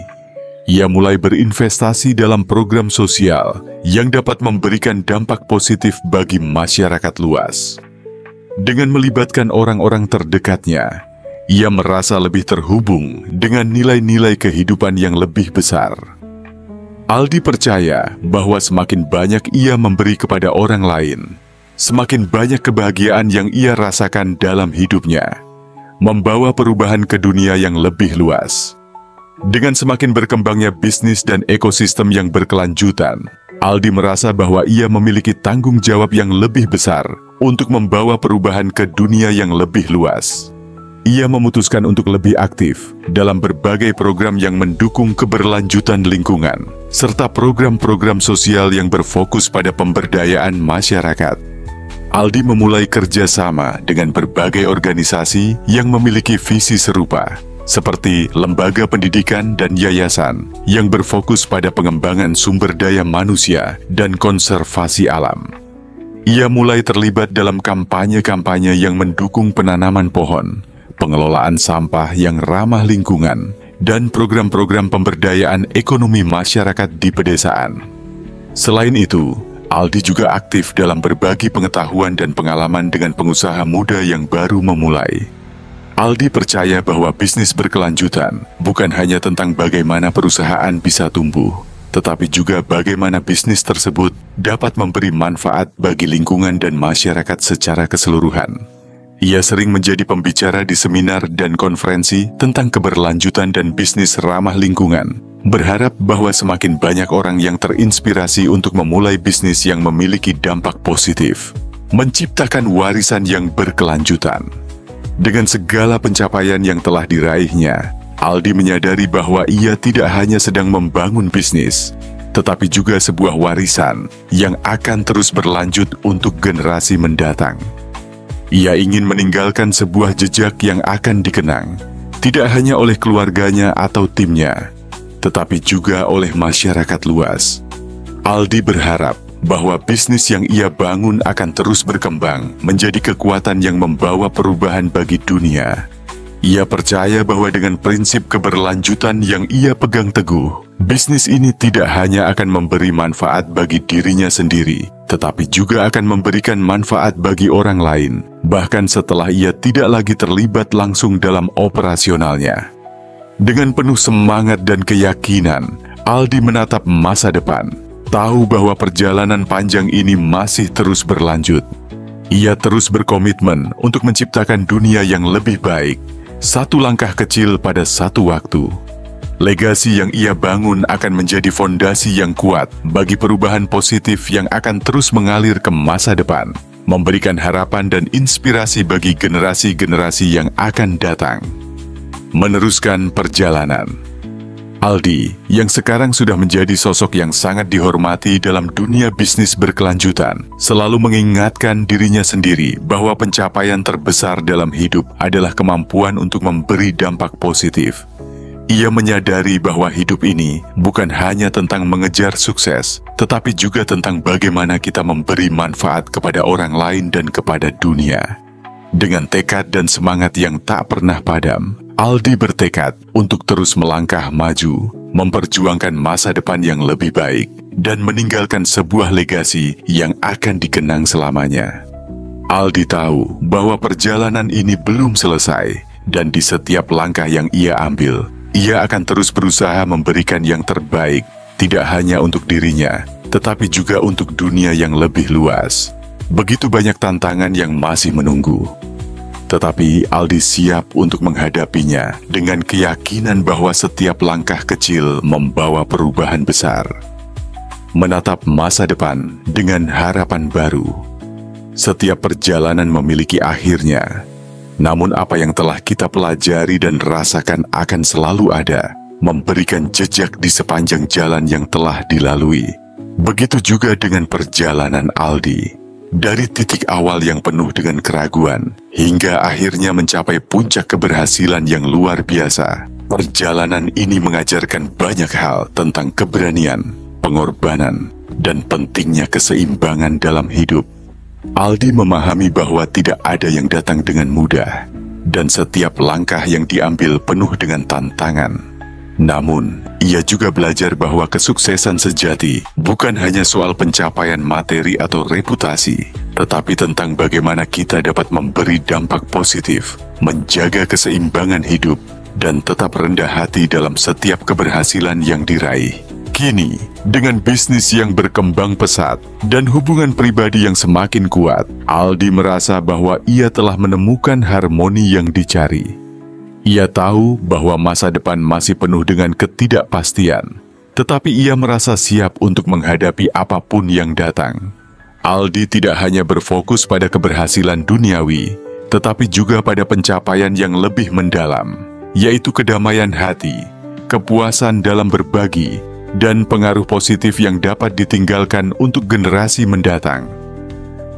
Ia mulai berinvestasi dalam program sosial yang dapat memberikan dampak positif bagi masyarakat luas. Dengan melibatkan orang-orang terdekatnya, ia merasa lebih terhubung dengan nilai-nilai kehidupan yang lebih besar. Aldi percaya bahwa semakin banyak ia memberi kepada orang lain, semakin banyak kebahagiaan yang ia rasakan dalam hidupnya, membawa perubahan ke dunia yang lebih luas. Dengan semakin berkembangnya bisnis dan ekosistem yang berkelanjutan, Aldi merasa bahwa ia memiliki tanggung jawab yang lebih besar untuk membawa perubahan ke dunia yang lebih luas. Ia memutuskan untuk lebih aktif dalam berbagai program yang mendukung keberlanjutan lingkungan, serta program-program sosial yang berfokus pada pemberdayaan masyarakat. Aldi memulai kerjasama dengan berbagai organisasi yang memiliki visi serupa, seperti lembaga pendidikan dan yayasan yang berfokus pada pengembangan sumber daya manusia dan konservasi alam. Ia mulai terlibat dalam kampanye-kampanye yang mendukung penanaman pohon, pengelolaan sampah yang ramah lingkungan, dan program-program pemberdayaan ekonomi masyarakat di pedesaan. Selain itu, Aldi juga aktif dalam berbagi pengetahuan dan pengalaman dengan pengusaha muda yang baru memulai. Aldi percaya bahwa bisnis berkelanjutan bukan hanya tentang bagaimana perusahaan bisa tumbuh, tetapi juga bagaimana bisnis tersebut dapat memberi manfaat bagi lingkungan dan masyarakat secara keseluruhan. Ia sering menjadi pembicara di seminar dan konferensi tentang keberlanjutan dan bisnis ramah lingkungan, berharap bahwa semakin banyak orang yang terinspirasi untuk memulai bisnis yang memiliki dampak positif, menciptakan warisan yang berkelanjutan. Dengan segala pencapaian yang telah diraihnya, Aldi menyadari bahwa ia tidak hanya sedang membangun bisnis, tetapi juga sebuah warisan yang akan terus berlanjut untuk generasi mendatang. Ia ingin meninggalkan sebuah jejak yang akan dikenang, tidak hanya oleh keluarganya atau timnya, tetapi juga oleh masyarakat luas. Aldi berharap bahwa bisnis yang ia bangun akan terus berkembang menjadi kekuatan yang membawa perubahan bagi dunia. Ia percaya bahwa dengan prinsip keberlanjutan yang ia pegang teguh, bisnis ini tidak hanya akan memberi manfaat bagi dirinya sendiri, tetapi juga akan memberikan manfaat bagi orang lain, bahkan setelah ia tidak lagi terlibat langsung dalam operasionalnya. Dengan penuh semangat dan keyakinan, Aldi menatap masa depan, tahu bahwa perjalanan panjang ini masih terus berlanjut. Ia terus berkomitmen untuk menciptakan dunia yang lebih baik, satu langkah kecil pada satu waktu. Legasi yang ia bangun akan menjadi fondasi yang kuat bagi perubahan positif yang akan terus mengalir ke masa depan, memberikan harapan dan inspirasi bagi generasi-generasi yang akan datang. Meneruskan perjalanan. Aldi, yang sekarang sudah menjadi sosok yang sangat dihormati dalam dunia bisnis berkelanjutan, selalu mengingatkan dirinya sendiri bahwa pencapaian terbesar dalam hidup adalah kemampuan untuk memberi dampak positif. Ia menyadari bahwa hidup ini bukan hanya tentang mengejar sukses, tetapi juga tentang bagaimana kita memberi manfaat kepada orang lain dan kepada dunia. Dengan tekad dan semangat yang tak pernah padam, Aldi bertekad untuk terus melangkah maju, memperjuangkan masa depan yang lebih baik, dan meninggalkan sebuah legasi yang akan dikenang selamanya. Aldi tahu bahwa perjalanan ini belum selesai, dan di setiap langkah yang ia ambil, ia akan terus berusaha memberikan yang terbaik, tidak hanya untuk dirinya, tetapi juga untuk dunia yang lebih luas. Begitu banyak tantangan yang masih menunggu. Tetapi Aldi siap untuk menghadapinya dengan keyakinan bahwa setiap langkah kecil membawa perubahan besar. Menatap masa depan dengan harapan baru. Setiap perjalanan memiliki akhirnya. Namun apa yang telah kita pelajari dan rasakan akan selalu ada, memberikan jejak di sepanjang jalan yang telah dilalui. Begitu juga dengan perjalanan Aldi. Dari titik awal yang penuh dengan keraguan, hingga akhirnya mencapai puncak keberhasilan yang luar biasa. Perjalanan ini mengajarkan banyak hal tentang keberanian, pengorbanan, dan pentingnya keseimbangan dalam hidup. Aldi memahami bahwa tidak ada yang datang dengan mudah, dan setiap langkah yang diambil penuh dengan tantangan. Namun, ia juga belajar bahwa kesuksesan sejati bukan hanya soal pencapaian materi atau reputasi, tetapi tentang bagaimana kita dapat memberi dampak positif, menjaga keseimbangan hidup, dan tetap rendah hati dalam setiap keberhasilan yang diraih. Kini, dengan bisnis yang berkembang pesat dan hubungan pribadi yang semakin kuat, Aldi merasa bahwa ia telah menemukan harmoni yang dicari. Ia tahu bahwa masa depan masih penuh dengan ketidakpastian, tetapi ia merasa siap untuk menghadapi apapun yang datang. Aldi tidak hanya berfokus pada keberhasilan duniawi, tetapi juga pada pencapaian yang lebih mendalam, yaitu kedamaian hati, kepuasan dalam berbagi, dan pengaruh positif yang dapat ditinggalkan untuk generasi mendatang.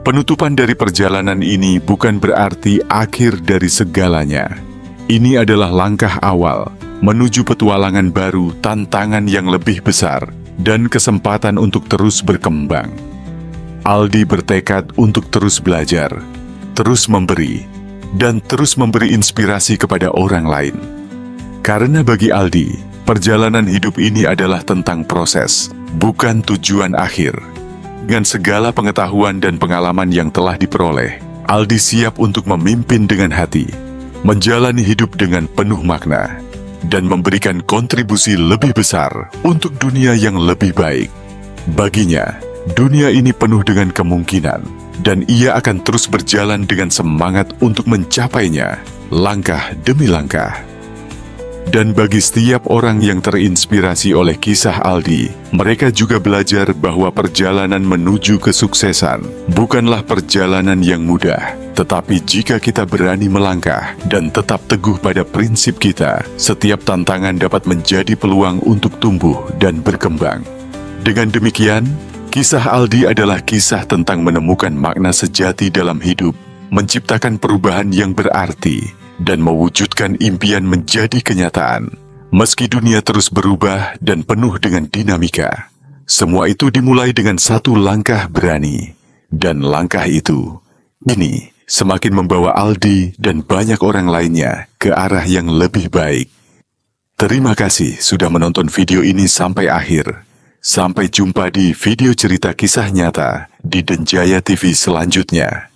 Penutupan dari perjalanan ini bukan berarti akhir dari segalanya. Ini adalah langkah awal menuju petualangan baru, tantangan yang lebih besar, dan kesempatan untuk terus berkembang. Aldi bertekad untuk terus belajar, terus memberi, dan terus memberi inspirasi kepada orang lain. Karena bagi Aldi, perjalanan hidup ini adalah tentang proses, bukan tujuan akhir. Dengan segala pengetahuan dan pengalaman yang telah diperoleh, Aldi siap untuk memimpin dengan hati, menjalani hidup dengan penuh makna, dan memberikan kontribusi lebih besar untuk dunia yang lebih baik. Baginya, dunia ini penuh dengan kemungkinan, dan ia akan terus berjalan dengan semangat untuk mencapainya, langkah demi langkah. Dan bagi setiap orang yang terinspirasi oleh kisah Aldi, mereka juga belajar bahwa perjalanan menuju kesuksesan bukanlah perjalanan yang mudah. Tetapi jika kita berani melangkah dan tetap teguh pada prinsip kita, setiap tantangan dapat menjadi peluang untuk tumbuh dan berkembang. Dengan demikian, kisah Aldi adalah kisah tentang menemukan makna sejati dalam hidup, menciptakan perubahan yang berarti, dan mewujudkan impian menjadi kenyataan. Meski dunia terus berubah dan penuh dengan dinamika, semua itu dimulai dengan satu langkah berani. Dan langkah itu, ini semakin membawa Aldi dan banyak orang lainnya ke arah yang lebih baik. Terima kasih sudah menonton video ini sampai akhir. Sampai jumpa di video cerita kisah nyata di Denjaya TV selanjutnya.